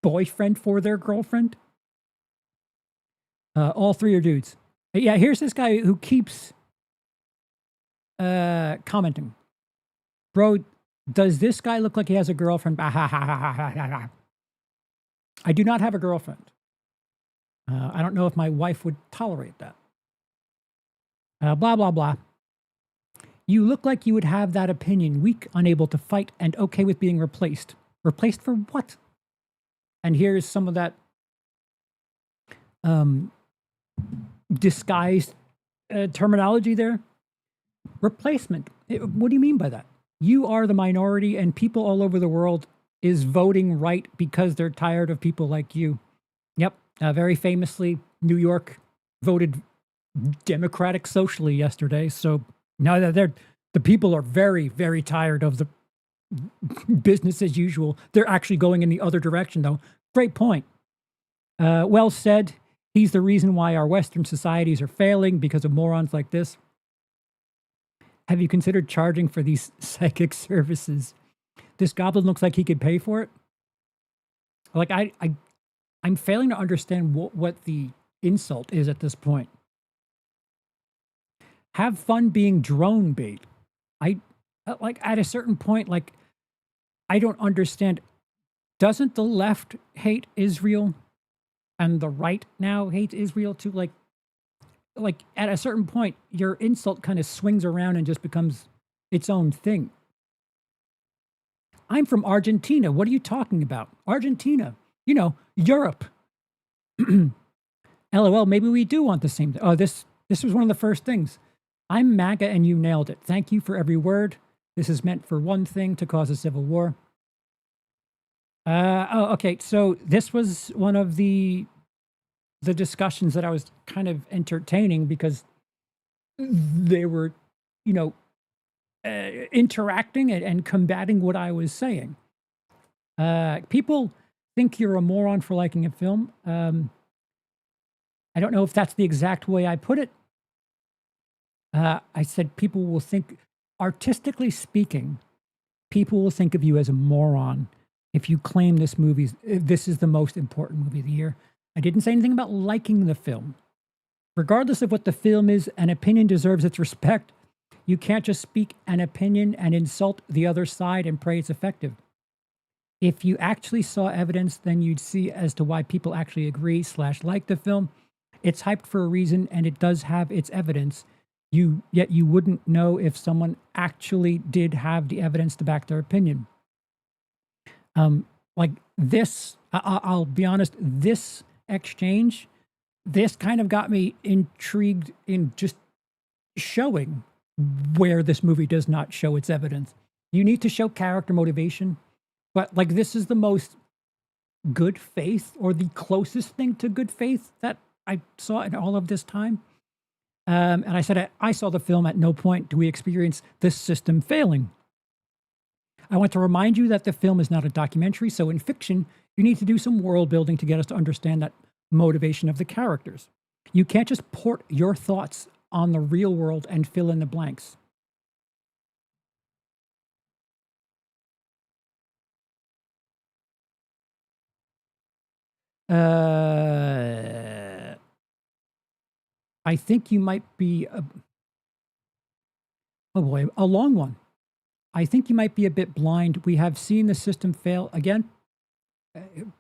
boyfriend for their girlfriend? All three are dudes. Yeah, here's this guy who keeps commenting. Bro, Does this guy look like he has a girlfriend? I do not have a girlfriend. I don't know if my wife would tolerate that. Blah, blah, blah. You look like you would have that opinion, weak, unable to fight, and okay with being replaced. Replaced for what? And here's some of that disguised terminology there. Replacement. What do you mean by that? You are the minority, and people all over the world is voting right because they're tired of people like you. Yep. Very famously, New York voted Democratic socially yesterday. So now that the people are very, very tired of the business as usual. They're actually going in the other direction, though. Great point. Well said. He's the reason why our Western societies are failing because of morons like this. Have you considered charging for these psychic services? This goblin looks like he could pay for it. Like I'm failing to understand what the insult is at this point. Have fun being drone bait. I like at a certain point, like I don't understand. Doesn't the left hate Israel and the right now hate Israel too? Like at a certain point, your insult kind of swings around and just becomes its own thing. I'm from Argentina. What are you talking about? Argentina, Europe. LOL, maybe we do want the same thing. Oh, this was one of the first things. I'm MAGA and you nailed it. Thank you for every word. This is meant for one thing, to cause a civil war. Okay. So this was one of the discussions that I was kind of entertaining because they were, interacting and combating what I was saying. People think you're a moron for liking a film. I don't know if that's the exact way I put it. I said people will think, artistically speaking, people will think of you as a moron if you claim this is the most important movie of the year. I didn't say anything about liking the film. Regardless of what the film is, an opinion deserves its respect. You can't just speak an opinion and insult the other side and pray it's effective. If you actually saw evidence, then you'd see as to why people actually agree / like the film. It's hyped for a reason, and it does have its evidence. Yet you wouldn't know if someone actually did have the evidence to back their opinion. Like this, I'll be honest, this exchange, this kind of got me intrigued in just showing where this movie does not show its evidence. You need to show character motivation, but like this is the most good faith or the closest thing to good faith that I saw in all of this time. And I said, I saw the film. At no point do we experience this system failing. I want to remind you that the film is not a documentary. So in fiction, you need to do some world building to get us to understand that motivation of the characters. You can't just port your thoughts on the real world and fill in the blanks. I think you might be, a long one. I think you might be a bit blind. We have seen the system fail again.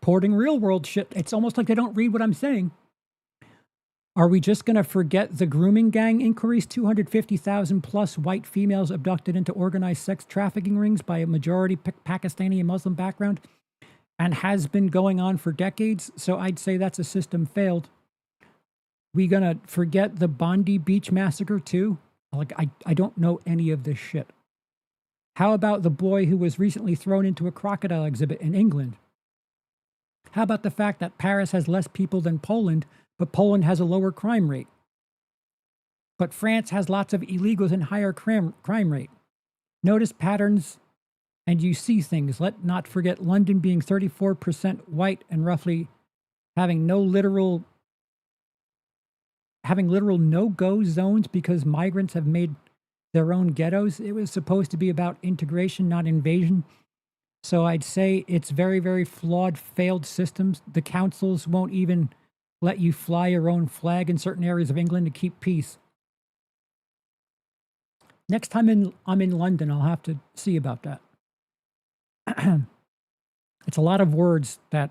Porting real world shit. It's almost like they don't read what I'm saying. Are we just going to forget the grooming gang inquiries? 250,000 plus white females abducted into organized sex trafficking rings by a majority Pakistani and Muslim background, and has been going on for decades. So I'd say that's a system failed. We gonna forget the Bondi Beach massacre too? Like, I don't know any of this shit. How about the boy who was recently thrown into a crocodile exhibit in England? How about the fact that Paris has less people than Poland, but Poland has a lower crime rate? But France has lots of illegals and higher crime rate. Notice patterns and you see things. Let not forget London being 34% white and roughly having literal no-go zones because migrants have made their own ghettos. It was supposed to be about integration, not invasion. So I'd say it's very, very flawed, failed systems. The councils won't even let you fly your own flag in certain areas of England to keep peace. Next time I'm in London, I'll have to see about that. It's a lot of words that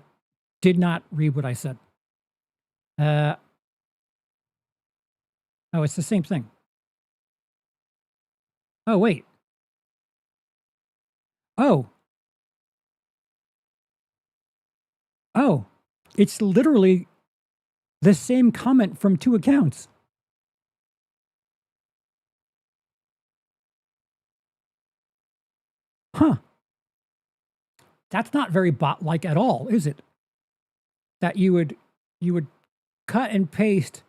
did not read what I said. Uh, oh, it's the same thing. Oh, wait. Oh, oh, it's literally the same comment from two accounts. Huh. That's not very bot-like at all, is it? That you would cut and paste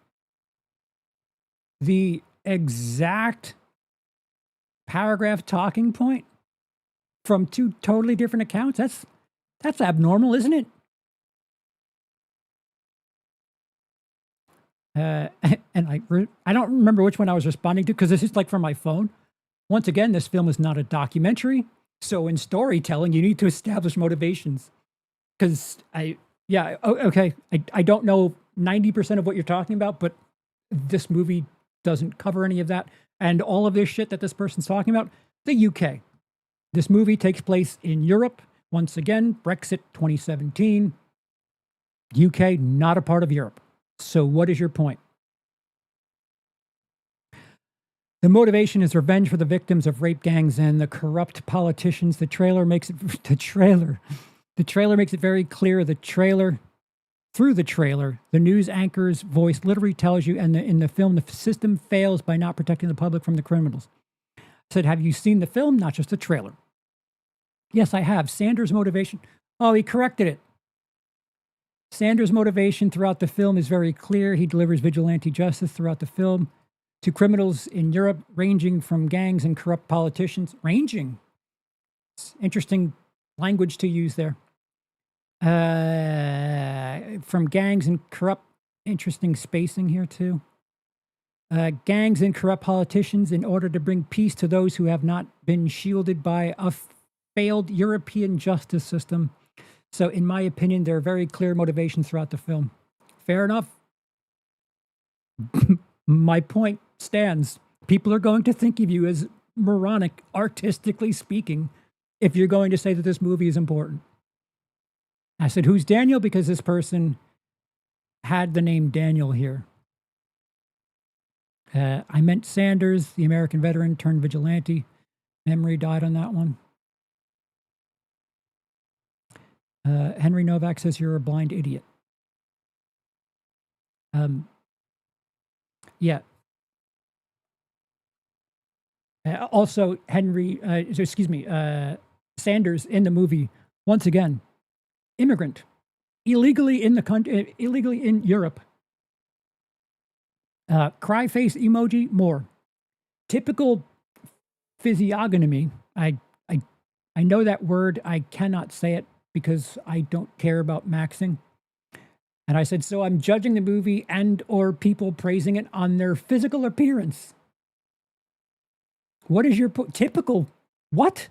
the exact paragraph talking point from two totally different accounts. That's abnormal, isn't it? And I don't remember which one I was responding to because this is like from my phone. Once again, this film is not a documentary. So in storytelling, you need to establish motivations. Because okay, I don't know 90% of what you're talking about, but this movie doesn't cover any of that. And all of this shit that this person's talking about, the UK. This movie takes place in Europe. Once again, Brexit 2017. UK, not a part of Europe. So what is your point? The motivation is revenge for the victims of rape gangs and the corrupt politicians. The trailer makes it very clear. Through the trailer, the news anchor's voice literally tells you, and in the film, the system fails by not protecting the public from the criminals. I said, have you seen the film? Not just the trailer. Yes, I have. Sanders' motivation. Oh, he corrected it. Sanders' motivation throughout the film is very clear. He delivers vigilante justice throughout the film to criminals in Europe, ranging from gangs and corrupt politicians. Ranging. It's interesting language to use there. From gangs and corrupt, interesting spacing here too. Gangs and corrupt politicians in order to bring peace to those who have not been shielded by a failed European justice system. So in my opinion, there are very clear motivations throughout the film. Fair enough. My point stands. People are going to think of you as moronic, artistically speaking, if you're going to say that this movie is important. I said, who's Daniel? Because this person had the name Daniel here. I meant Sanders, the American veteran turned vigilante. Memory died on that one. Henry Novak says you're a blind idiot. Yeah. Also, Sanders in the movie, once again, immigrant, illegally in the country, illegally in Europe. Cry face emoji, more. Typical physiognomy. I know that word. I cannot say it because I don't care about maxing. And I said, so I'm judging the movie and or people praising it on their physical appearance. What is your typical? What?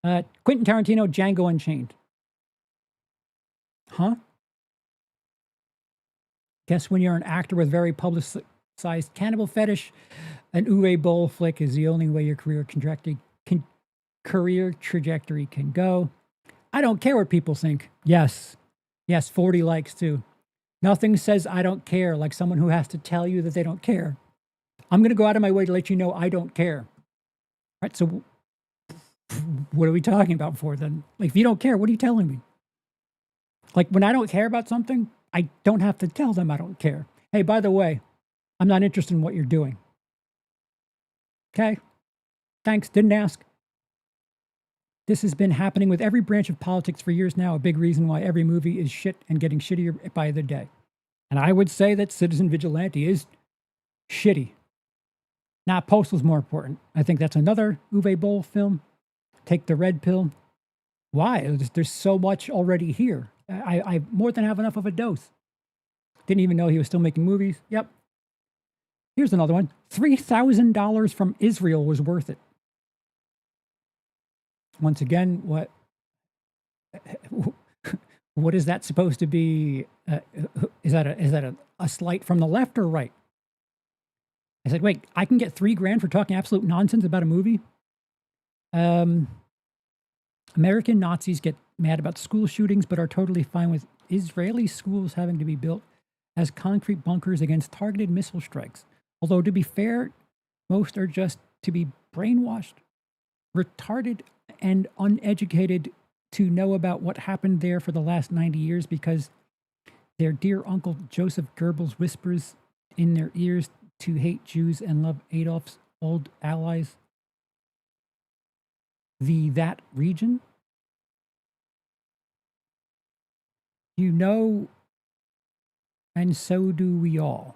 Quentin Tarantino, Django Unchained. Huh? Guess when you're an actor with very publicized cannibal fetish, an Uwe Boll flick is the only way your career trajectory can go. I don't care what people think. Yes, 40 likes too. Nothing says I don't care like someone who has to tell you that they don't care. I'm going to go out of my way to let you know I don't care. All right, so what are we talking about for then? Like, if you don't care, what are you telling me? Like, when I don't care about something, I don't have to tell them I don't care. Hey, by the way, I'm not interested in what you're doing. Okay? Thanks, didn't ask. This has been happening with every branch of politics for years now, a big reason why every movie is shit and getting shittier by the day. And I would say that Citizen Vigilante is shitty. Now, Postal's more important. I think that's another Uwe Boll film. Take the red pill. Why? There's so much already here. I more than have enough of a dose. Didn't even know he was still making movies. Yep. Here's another one. $3,000 from Israel was worth it. Once again, what is that supposed to be? Is that a slight from the left or right? I said, wait, I can get $3,000 for talking absolute nonsense about a movie? American Nazis get mad about school shootings, but are totally fine with Israeli schools having to be built as concrete bunkers against targeted missile strikes. Although, to be fair, most are just to be brainwashed, retarded, and uneducated to know about what happened there for the last 90 years because their dear Uncle Joseph Goebbels whispers in their ears to hate Jews and love Adolf's old allies, that region. You know, and so do we all.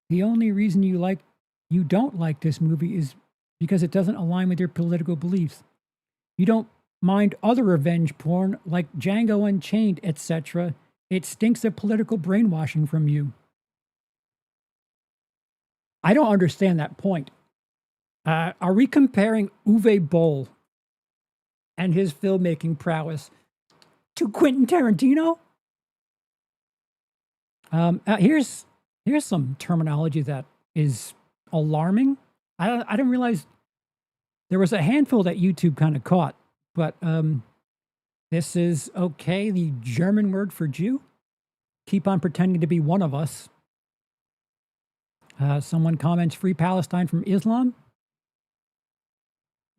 The only reason you don't like this movie is because it doesn't align with your political beliefs. You don't mind other revenge porn like Django Unchained, etc. It stinks of political brainwashing from you. I don't understand that point. Are we comparing Uwe Boll and his filmmaking prowess to Quentin Tarantino? Here's some terminology that is alarming. I didn't realize there was a handful that YouTube kind of caught, but this is okay. The German word for Jew. Keep on pretending to be one of us. Someone comments, "Free Palestine from Islam."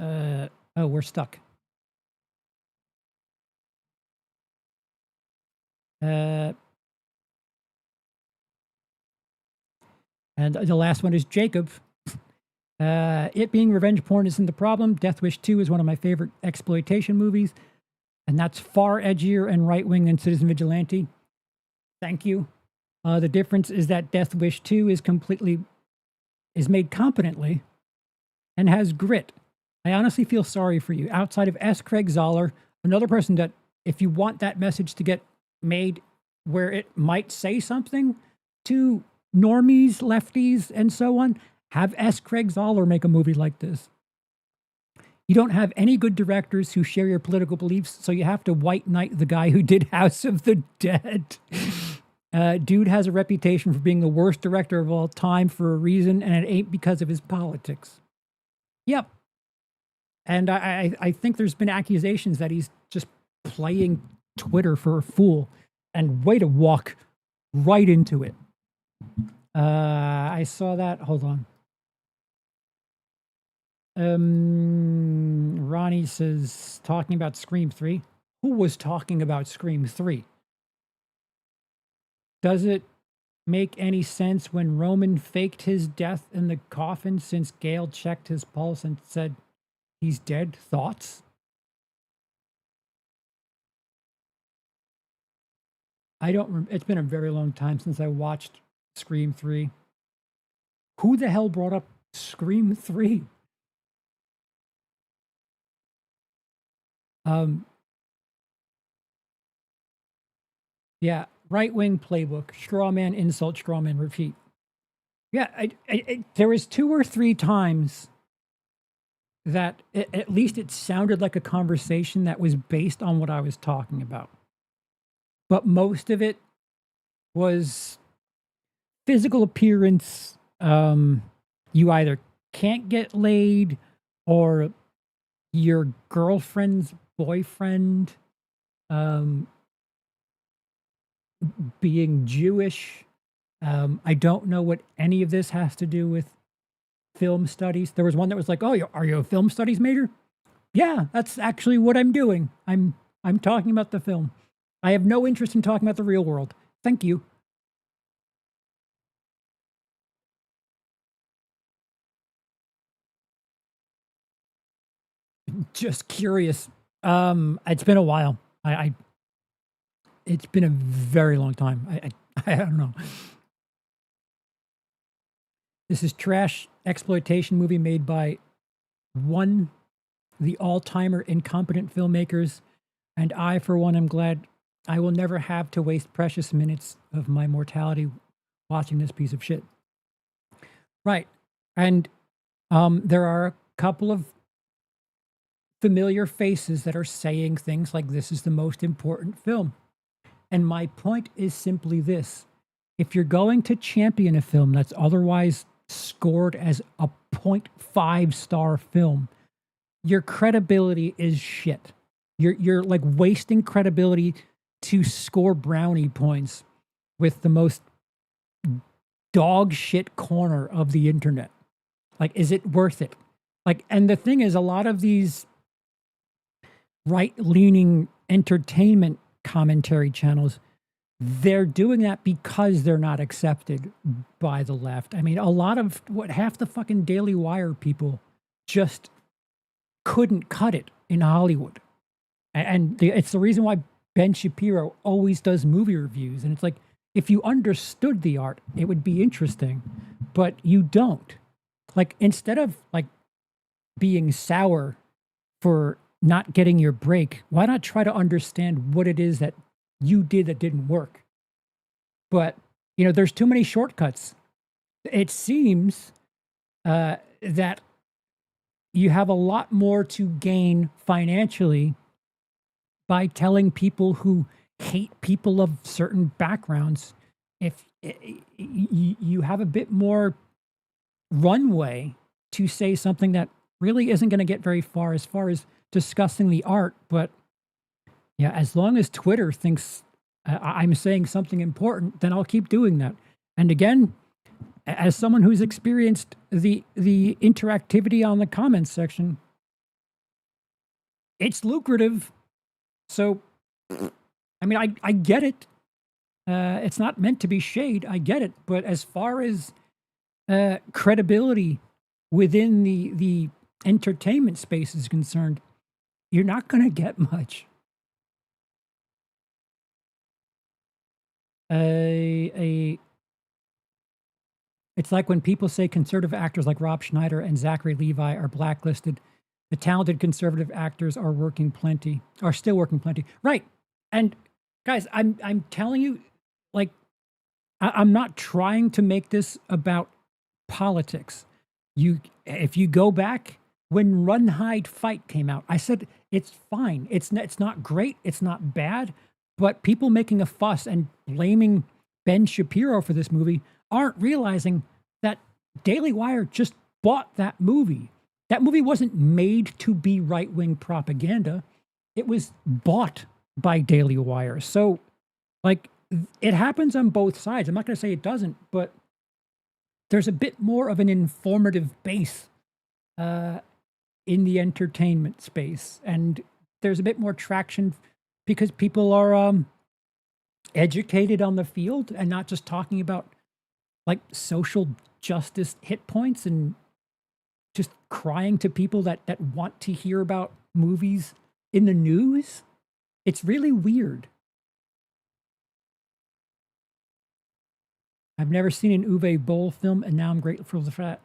Oh, we're stuck. And the last one is Jacob. It being revenge porn isn't the problem. Death Wish 2 is one of my favorite exploitation movies, and that's far edgier and right-wing than Citizen Vigilante. Thank you. The difference is that Death Wish 2 is made competently and has grit. I honestly feel sorry for you. Outside of S. Craig Zoller, another person that, if you want that message to get made where it might say something to normies, lefties, and so on, have S. Craig Zoller make a movie like this. You don't have any good directors who share your political beliefs, so you have to white knight the guy who did House of the Dead. Dude has a reputation for being the worst director of all time for a reason, and it ain't because of his politics. Yep. And I think there's been accusations that he's just playing Twitter for a fool, and way to walk right into it. I saw that. Hold on. Ronnie says, talking about Scream 3. Who was talking about Scream 3? Does it make any sense when Roman faked his death in the coffin since Gail checked his pulse and said he's dead? Thoughts? It's been a very long time since I watched Scream 3. Who the hell brought up Scream 3? Yeah, right-wing playbook, straw man, insult, straw man, repeat. Yeah, there was 2 or 3 times that at least it sounded like a conversation that was based on what I was talking about. But most of it was physical appearance. You either can't get laid or your girlfriend's boyfriend being Jewish. I don't know what any of this has to do with film studies. There was one that was like, "Oh, are you a film studies major?" Yeah, that's actually what I'm doing. I'm talking about the film. I have no interest in talking about the real world. Thank you. Just curious. It's been a while. It's been a very long time. I don't know. This is trash exploitation movie made by the all-timer incompetent filmmakers, and I, for one, am glad I will never have to waste precious minutes of my mortality watching this piece of shit. Right. And there are a couple of familiar faces that are saying things like, this is the most important film. And my point is simply this. If you're going to champion a film that's otherwise scored as a 0.5 star film, your credibility is shit. You're like wasting credibility to score brownie points with the most dog shit corner of the internet. Like, is it worth it? Like, and the thing is, a lot of these right leaning entertainment commentary channels, they're doing that because they're not accepted by the left. I mean, a lot of half the fucking Daily Wire people just couldn't cut it in Hollywood. And it's the reason why Ben Shapiro always does movie reviews. And it's like, if you understood the art, it would be interesting, but you don't. Like, instead of like being sour for not getting your break, why not try to understand what it is that you did that didn't work? But, there's too many shortcuts. It seems that you have a lot more to gain financially by telling people who hate people of certain backgrounds. If you have a bit more runway to say something that really isn't going to get very far as discussing the art. But yeah, as long as Twitter thinks I'm saying something important, then I'll keep doing that. And again, as someone who's experienced the interactivity on the comments section, it's lucrative. So, I mean, I get it. It's not meant to be shade. I get it. But as far as credibility within the entertainment space is concerned, you're not going to get much. It's like when people say conservative actors like Rob Schneider and Zachary Levi are blacklisted. The talented conservative actors are still working plenty. Right. And guys, I'm telling you, like, I'm not trying to make this about politics. If you go back when Run, Hide, Fight came out, I said it's fine. It's not great. It's not bad. But people making a fuss and blaming Ben Shapiro for this movie aren't realizing that Daily Wire just bought that movie. That movie wasn't made to be right-wing propaganda. It was bought by Daily Wire. So, like, it happens on both sides. I'm not going to say it doesn't, but there's a bit more of an informative base in the entertainment space. And there's a bit more traction because people are educated on the field and not just talking about like social justice hit points and just crying to people that want to hear about movies in the news. It's really weird. I've never seen an Uwe Boll film, and now I'm grateful for that.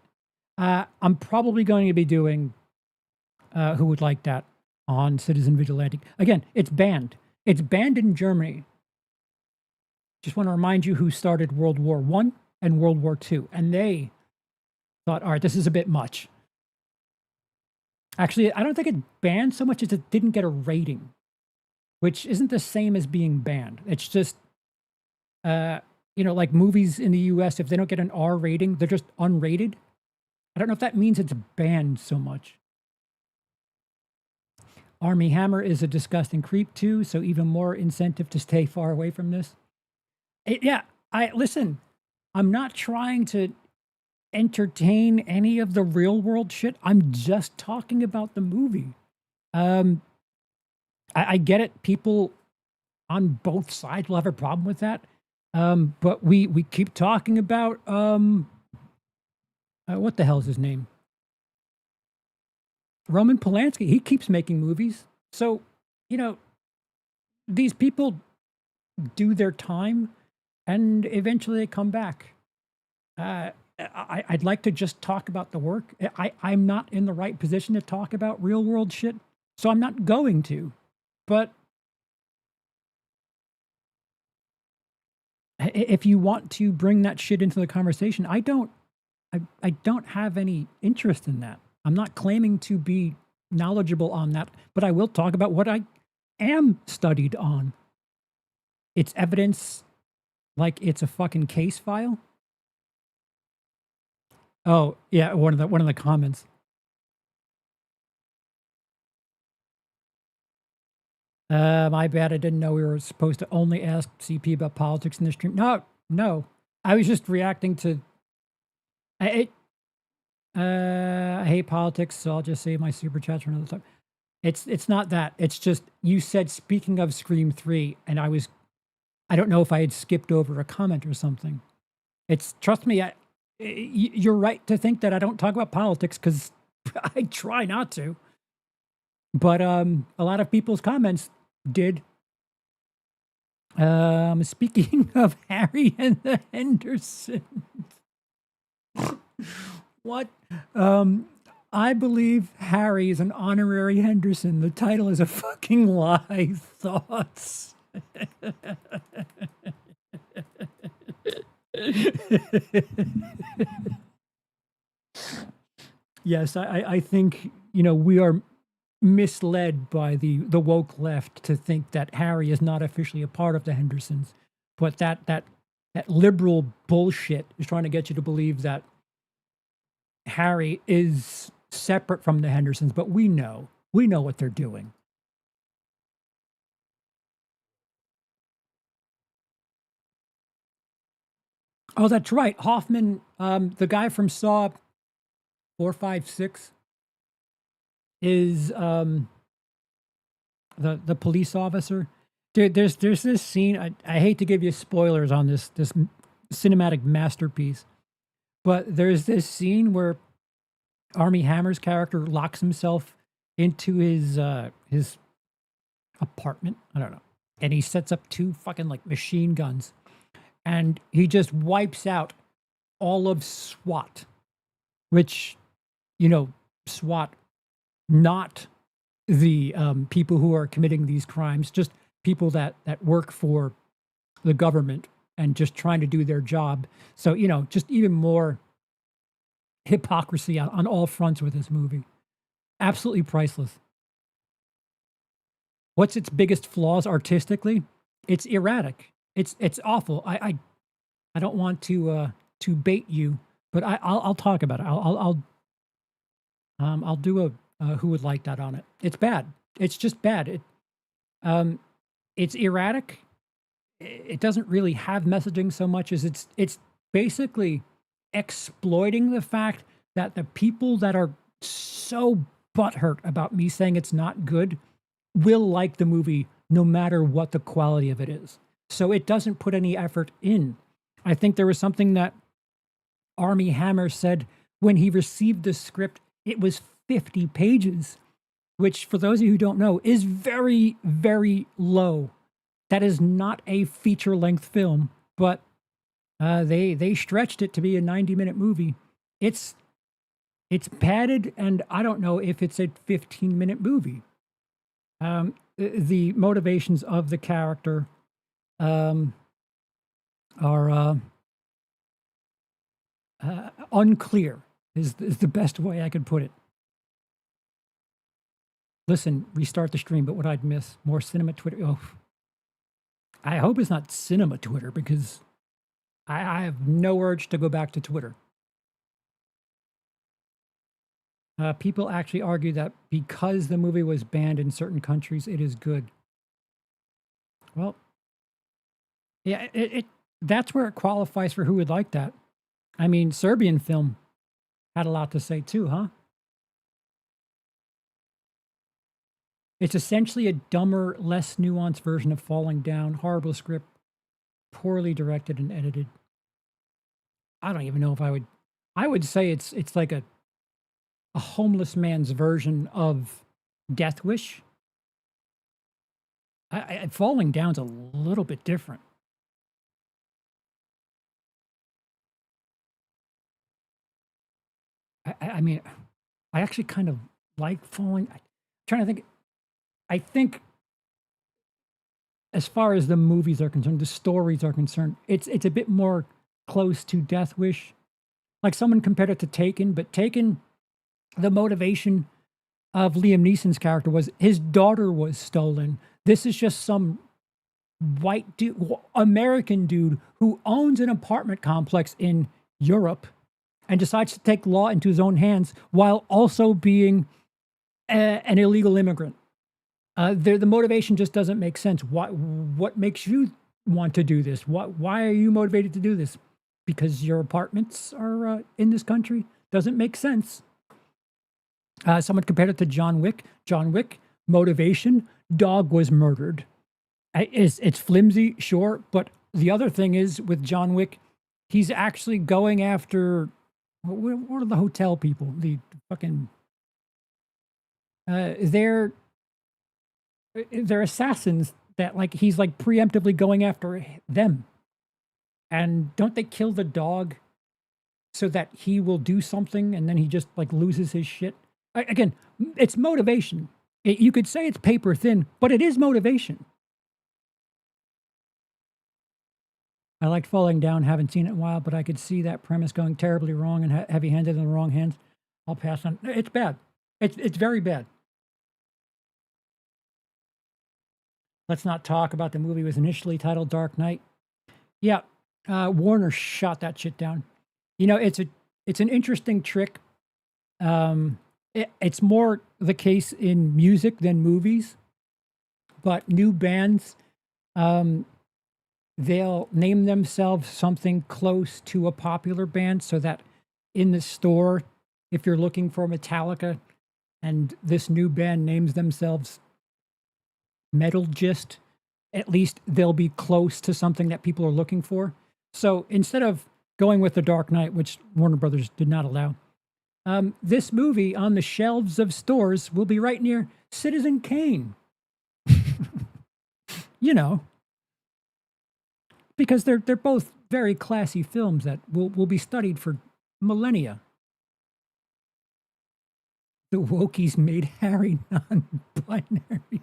I'm probably going to be doing Who Would Like That on Citizen Vigilante. Again, it's banned. It's banned in Germany. Just want to remind you who started World War I and World War II. And they thought, all right, this is a bit much. Actually, I don't think it banned so much as it didn't get a rating, which isn't the same as being banned. It's just, like movies in the US, if they don't get an R rating, they're just unrated. I don't know if that means it's banned so much. Army Hammer is a disgusting creep too, so even more incentive to stay far away from this. Listen, I'm not trying to entertain any of the real world shit. I'm just talking about the movie. I get it. People on both sides will have a problem with that. But we keep talking about what the hell is his name? Roman Polanski. He keeps making movies. So, these people do their time and eventually they come back. I'd like to just talk about the work. I'm not in the right position to talk about real world shit, so I'm not going to. But if you want to bring that shit into the conversation, I don't have any interest in that. I'm not claiming to be knowledgeable on that, but I will talk about what I am studied on. It's evidence like it's a fucking case file. Oh, yeah, one of the comments. My bad. I didn't know we were supposed to only ask CP about politics in the stream. No, no. I was just reacting to. I, I hate politics, so I'll just save my super chats for another time. It's not that. It's just you said speaking of Scream 3, and I don't know if I had skipped over a comment or something. Trust me, you're right to think that I don't talk about politics because I try not to. But a lot of people's comments did. Speaking of Harry and the Hendersons, what? I believe Harry is an honorary Henderson. The title is a fucking lie. Thoughts? Yes, I think, we are misled by the woke left to think that Harry is not officially a part of the Hendersons. But that liberal bullshit is trying to get you to believe that Harry is separate from the Hendersons, but we know what they're doing. Oh, that's right. Hoffman, the guy from Saw 4, 5, 6 is the police officer. Dude, there's this scene. I hate to give you spoilers on this cinematic masterpiece, but there's this scene where Armie Hammer's character locks himself into his apartment. I don't know, and he sets up 2 fucking like machine guns, and he just wipes out all of SWAT, which, SWAT, not the people who are committing these crimes, just people that work for the government and just trying to do their job. So, just even more hypocrisy on all fronts with this movie. Absolutely priceless. What's its biggest flaws artistically? It's erratic. It's awful. I don't want to bait you, but I'll talk about it. I'll do a who would like that on it. It's bad. It's just bad. It's erratic. It doesn't really have messaging so much as it's basically exploiting the fact that the people that are so butthurt about me saying it's not good will like the movie no matter what the quality of it is. So it doesn't put any effort in. I think there was something that Armie Hammer said when he received the script. It was 50 pages, which for those of you who don't know is very, very low. That is not a feature-length film, but they stretched it to be a 90-minute movie. It's padded, and I don't know if it's a 15-minute movie. The motivations of the character are unclear, is the best way I could put it. Listen, restart the stream, but what I'd miss, more cinema Twitter. Oh, I hope it's not cinema Twitter because I have no urge to go back to Twitter. People actually argue that because the movie was banned in certain countries, it is good. Well, yeah, that's where it qualifies for who would like that. I mean, Serbian film had a lot to say too, huh? It's essentially a dumber, less nuanced version of Falling Down. Horrible script, poorly directed and edited. I don't even know if I would say it's like a homeless man's version of Death Wish. Falling Down's a little bit different. I mean, I actually kind of like Falling. I'm trying to think. I think, as far as the movies are concerned, the stories are concerned, it's a bit more close to Death Wish. Like someone compared it to Taken, but Taken, the motivation of Liam Neeson's character was his daughter was stolen. This is just some white dude, American dude who owns an apartment complex in Europe and decides to take law into his own hands while also being an illegal immigrant. The motivation just doesn't make sense. What makes you want to do this? Why are you motivated to do this? Because your apartments are in this country? Doesn't make sense. Someone compared it to John Wick. John Wick, motivation, dog was murdered. It's flimsy, sure, but the other thing is with John Wick, he's actually going after what are the hotel people? The fucking they're assassins that like he's like preemptively going after them. And don't they kill the dog so that he will do something and then he just like loses his shit? Again, it's motivation. You could say it's paper thin, but it is motivation. I liked Falling Down, haven't seen it in a while, but I could see that premise going terribly wrong and heavy-handed in the wrong hands. I'll pass on. It's bad. It's very bad. Let's not talk about the movie. It was initially titled Dark Knight. Yeah, Warner shot that shit down. You know, it's an interesting trick. It's more the case in music than movies, but new bands, they'll name themselves something close to a popular band so that in the store, if you're looking for Metallica and this new band names themselves Metal Gist, at least they'll be close to something that people are looking for. So instead of going with The Dark Knight, which Warner Brothers did not allow, this movie on the shelves of stores will be right near Citizen Kane. You know, because they're both very classy films that will be studied for millennia. The Wokies made Harry non-binary.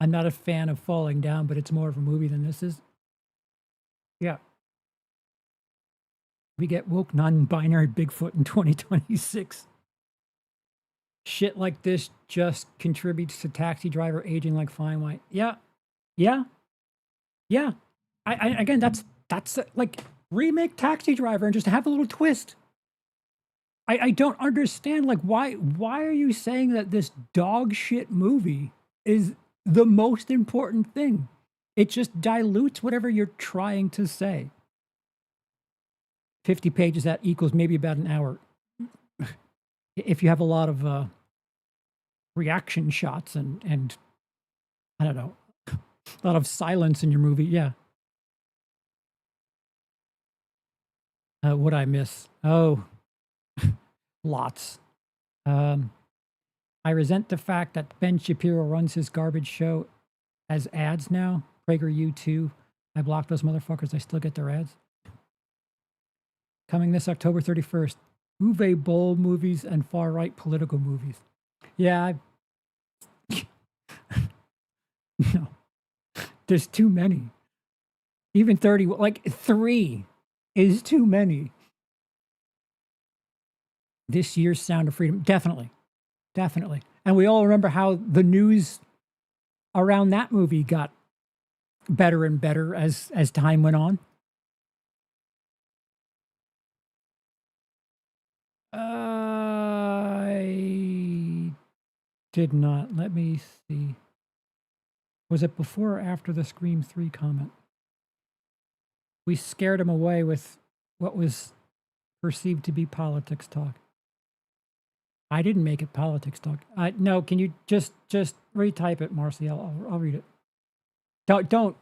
I'm not a fan of Falling Down, but it's more of a movie than this is. Yeah. We get woke non-binary Bigfoot in 2026. Shit like this just contributes to Taxi Driver aging like fine wine. Yeah. Yeah. Yeah. I again, that's like remake Taxi Driver and just have a little twist. I don't understand, like, why are you saying that this dog shit movie is the most important thing? It just dilutes whatever you're trying to say. 50 pages, that equals maybe about an hour. If you have a lot of reaction shots and I don't know, a lot of silence in your movie, yeah. What I miss? Oh, lots. I resent the fact that Ben Shapiro runs his garbage show as ads now. PragerU too. I blocked those motherfuckers. I still get their ads. Coming this October 31st. Uwe Boll movies and far-right political movies. Yeah. No. There's too many. Even 30, like 3 is too many. This year's Sound of Freedom. Definitely. Definitely. And we all remember how the news around that movie got better and better as time went on. I did not. Let me see. Was it before or after the Scream 3 comment? We scared him away with what was perceived to be politics talk. I didn't make it politics talk. No, can you just retype it, Marcy? I'll read it. Don't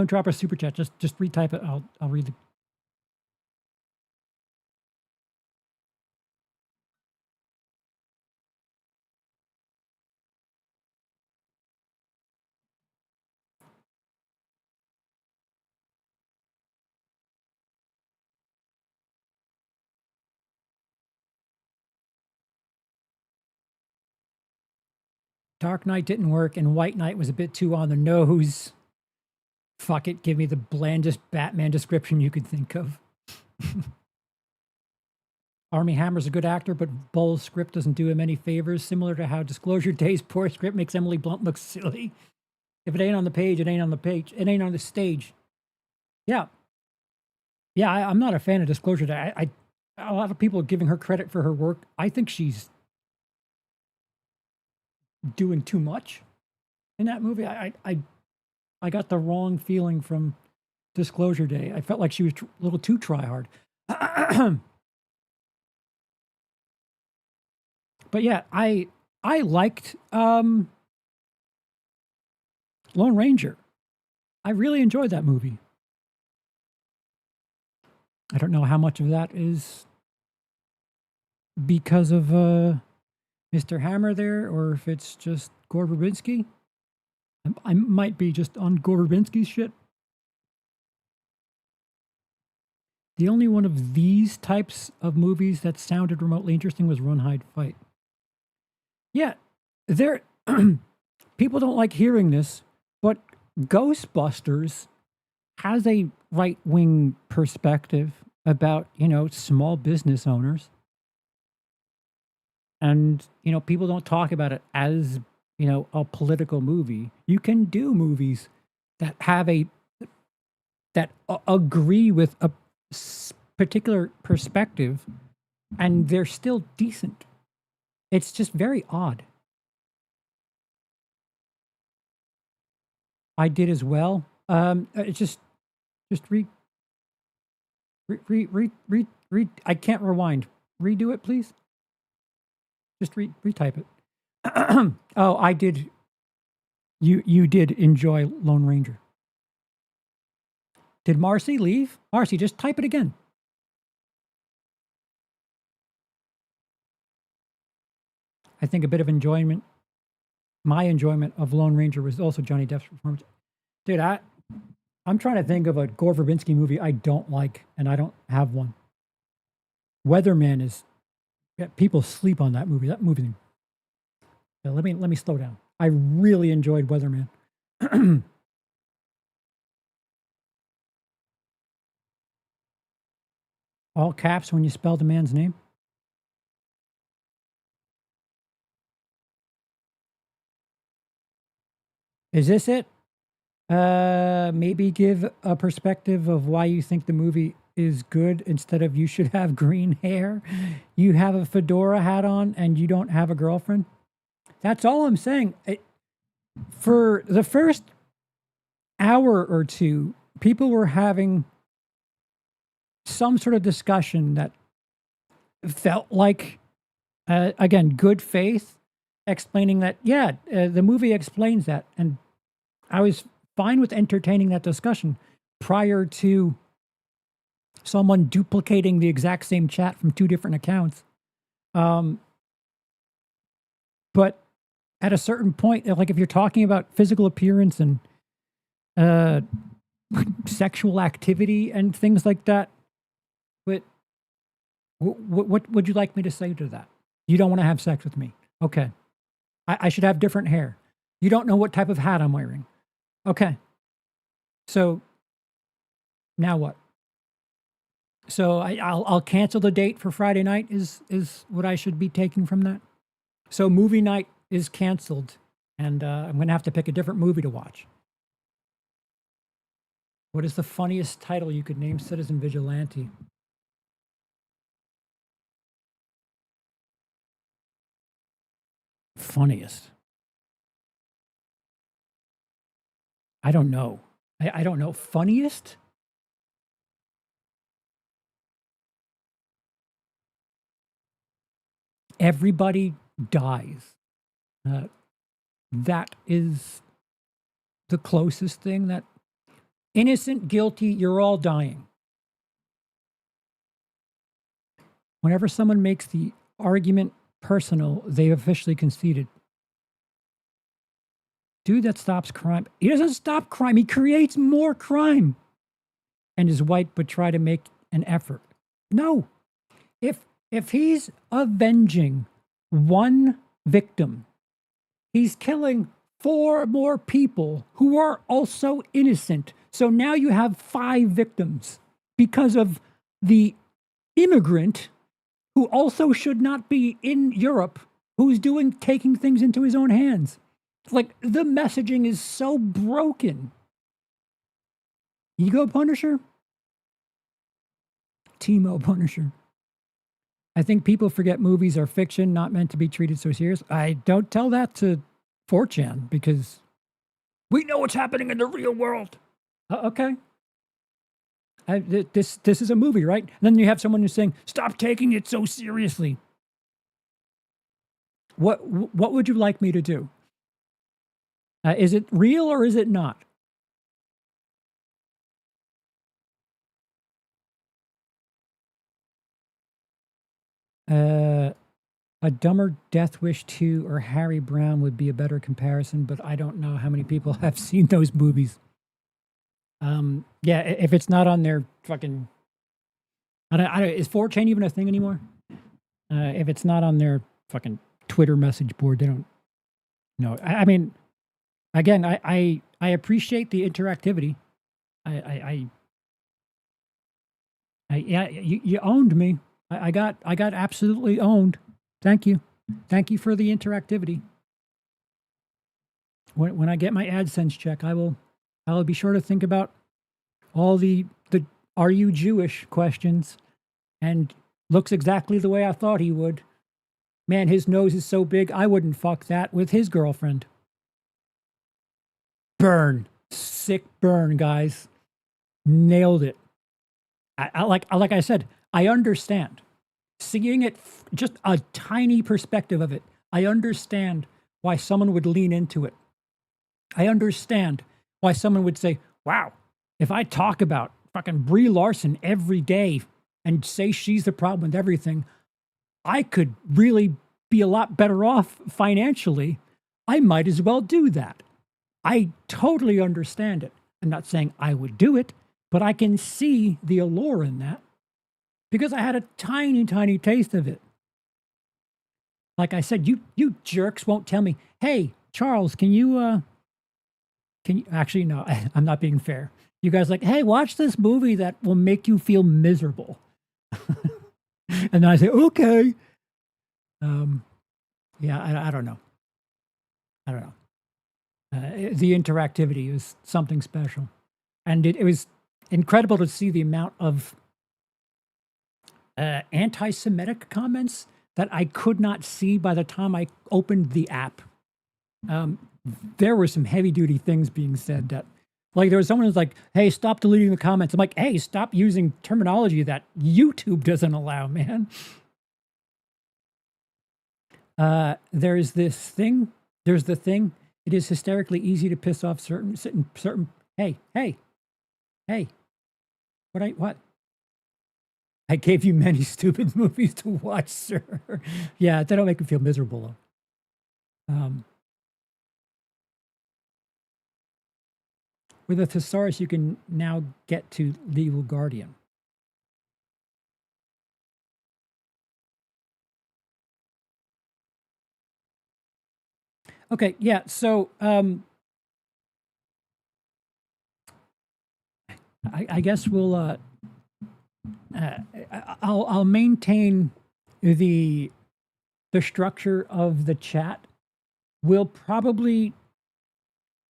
drop a super chat. Just retype it. I'll read it. Dark Knight didn't work, and White Knight was a bit too on the nose. Fuck it, give me the blandest Batman description you could think of. Army Hammer's a good actor, but Boll's script doesn't do him any favors, similar to how Disclosure Day's poor script makes Emily Blunt look silly. If it ain't on the page, it ain't on the page. It ain't on the stage. Yeah. Yeah, I'm not a fan of Disclosure Day. A lot of people are giving her credit for her work. I think she's doing too much in that movie. I got the wrong feeling from Disclosure Day. I felt like she was a little too try hard. But yeah, I liked Lone Ranger. I really enjoyed that movie. I don't know how much of that is because of Mr. Hammer there, or if it's just Gore Verbinski. I might be just on Gore Verbinski's shit. The only one of these types of movies that sounded remotely interesting was Run, Hide, Fight. Yeah, there. People don't like hearing this, but Ghostbusters has a right wing perspective about, small business owners. And, people don't talk about it as, a political movie. You can do movies that have agree with a particular perspective, and they're still decent. It's just very odd. I did as well. It's just read. I can't rewind. Redo it, please. Just retype it. Oh, I did. You did enjoy Lone Ranger. Did Marcy leave? Marcy, just type it again. I think a bit of enjoyment. My enjoyment of Lone Ranger was also Johnny Depp's performance. Dude, I'm trying to think of a Gore Verbinski movie I don't like, and I don't have one. Weatherman is. People sleep on that movie. That movie. Let me slow down. I really enjoyed Weatherman. All caps when you spell the man's name. Is this it? Maybe give a perspective of why you think the movie is good instead of you should have green hair. You have a fedora hat on and you don't have a girlfriend. That's all I'm saying. For the first hour or two, people were having some sort of discussion that felt like, again, good faith, explaining that, the movie explains that. And I was fine with entertaining that discussion prior to someone duplicating the exact same chat from two different accounts. But at a certain point, like if you're talking about physical appearance and sexual activity and things like that, but what would you like me to say to that? You don't want to have sex with me. Okay. I should have different hair. You don't know what type of hat I'm wearing. Okay. So now what? So I'll cancel the date for Friday night is what I should be taking from that. So movie night is canceled, and I'm going to have to pick a different movie to watch. What is the funniest title you could name Citizen Vigilante? Funniest. I don't know. I don't know. Funniest? Everybody dies. That is the closest thing that innocent, guilty, you're all dying. Whenever someone makes the argument personal, they've officially conceded. Dude that stops crime. He doesn't stop crime. He creates more crime. And is white, but try to make an effort. No. If he's avenging one victim, he's killing 4 more people who are also innocent. So now you have 5 victims because of the immigrant who also should not be in Europe, who's taking things into his own hands. Like, the messaging is so broken. Ego Punisher? Timo Punisher. I think people forget movies are fiction, not meant to be treated so serious. I don't tell that to 4chan because we know what's happening in the real world. Okay. This is a movie, right? And then you have someone who's saying, "Stop taking it so seriously." What would you like me to do? Is it real or is it not? Uh, a Dumber Death Wish 2 or Harry Brown would be a better comparison, but I don't know how many people have seen those movies. Yeah, if it's not on their fucking, I don't, is 4chan even a thing anymore? If it's not on their fucking Twitter message board, they don't know. I mean, again, I appreciate the interactivity. I yeah, you owned me. I got absolutely owned. Thank you. Thank you for the interactivity. When I get my AdSense check, I will be sure to think about all the "Are you Jewish?" questions, and looks exactly the way I thought he would. Man, his nose is so big, I wouldn't fuck that with his girlfriend. Burn, sick burn, guys. Nailed it. Like I said, I understand. Seeing it, just a tiny perspective of it, I understand why someone would lean into it. I understand why someone would say, "Wow, if I talk about fucking Brie Larson every day and say she's the problem with everything, I could really be a lot better off financially. I might as well do that." I totally understand it. I'm not saying I would do it, but I can see the allure in that because I had a tiny, tiny taste of it. Like I said, you jerks won't tell me, "Hey, Charles, can you actually no, I'm not being fair. You guys like, "Hey, watch this movie that will make you feel miserable." And then I say, "Okay." Yeah, I don't know. I don't know. The interactivity was something special, and it was incredible to see the amount of anti-Semitic comments that I could not see by the time I opened the app. There were some heavy-duty things being said that, like, there was someone who's like, "Hey, stop deleting the comments." I'm like, "Hey, stop using terminology that YouTube doesn't allow, man." There's this thing. There's the thing. It is hysterically easy to piss off certain. Hey. What? I gave you many stupid movies to watch, sir. Yeah, they don't make me feel miserable though. With a thesaurus, you can now get to legal guardian. Okay, yeah. So I guess I'll maintain the structure of the chat. We'll probably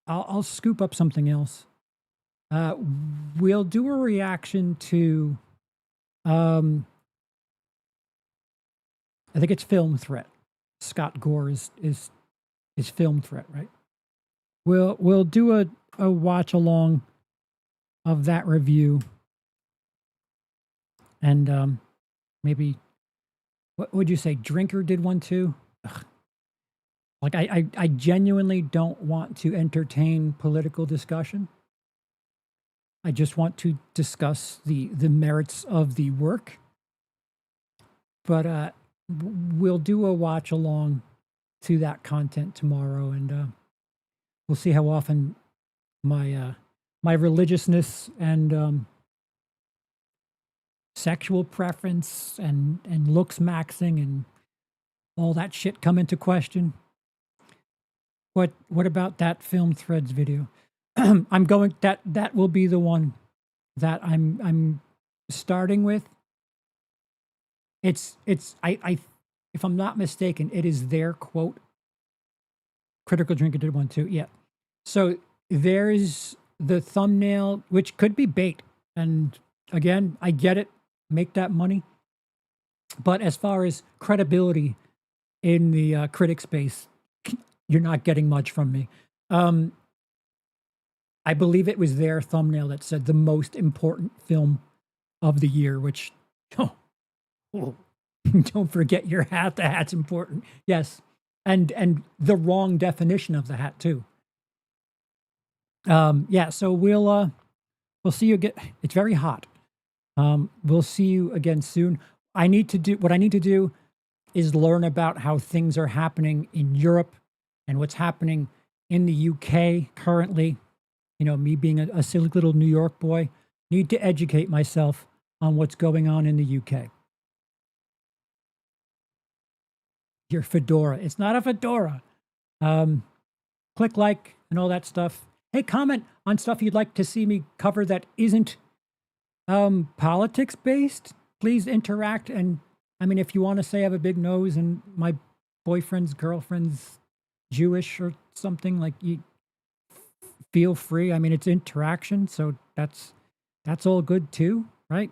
I'll scoop up something else. Uh, we'll do a reaction to I think it's Film Threat. Scott Gore is Film Threat, right? We'll do a watch along of that review, and maybe what would you say? Drinker did one too. Ugh. Like I genuinely don't want to entertain political discussion. I just want to discuss the merits of the work. But we'll do a watch along to that content tomorrow, and we'll see how often my religiousness and sexual preference and looks maxing and all that shit come into question. What about that Film Threads video? I'm going that will be the one that I'm starting with. It's I if I'm not mistaken, it is their quote. Critical Drinker did one too. Yeah. So there's the thumbnail, which could be bait. And again, I get it. Make that money. But as far as credibility in the critic space, you're not getting much from me. Um, I believe it was their thumbnail that said the most important film of the year, which, oh, oh, don't forget your hat. The hat's important. Yes. And the wrong definition of the hat too. Yeah, so we'll see you again. It's very hot. We'll see you again soon. What I need to do is learn about how things are happening in Europe and what's happening in the UK currently. You know, me being a silly little New York boy, need to educate myself on what's going on in the UK. Your fedora. It's not a fedora. Um, Click like and all that stuff. Hey, comment on stuff you'd like to see me cover that isn't politics based. Please interact. And I mean, if you want to say I have a big nose and my boyfriend's girlfriend's Jewish or something, like, you feel free. I mean, it's interaction, so that's all good too, right?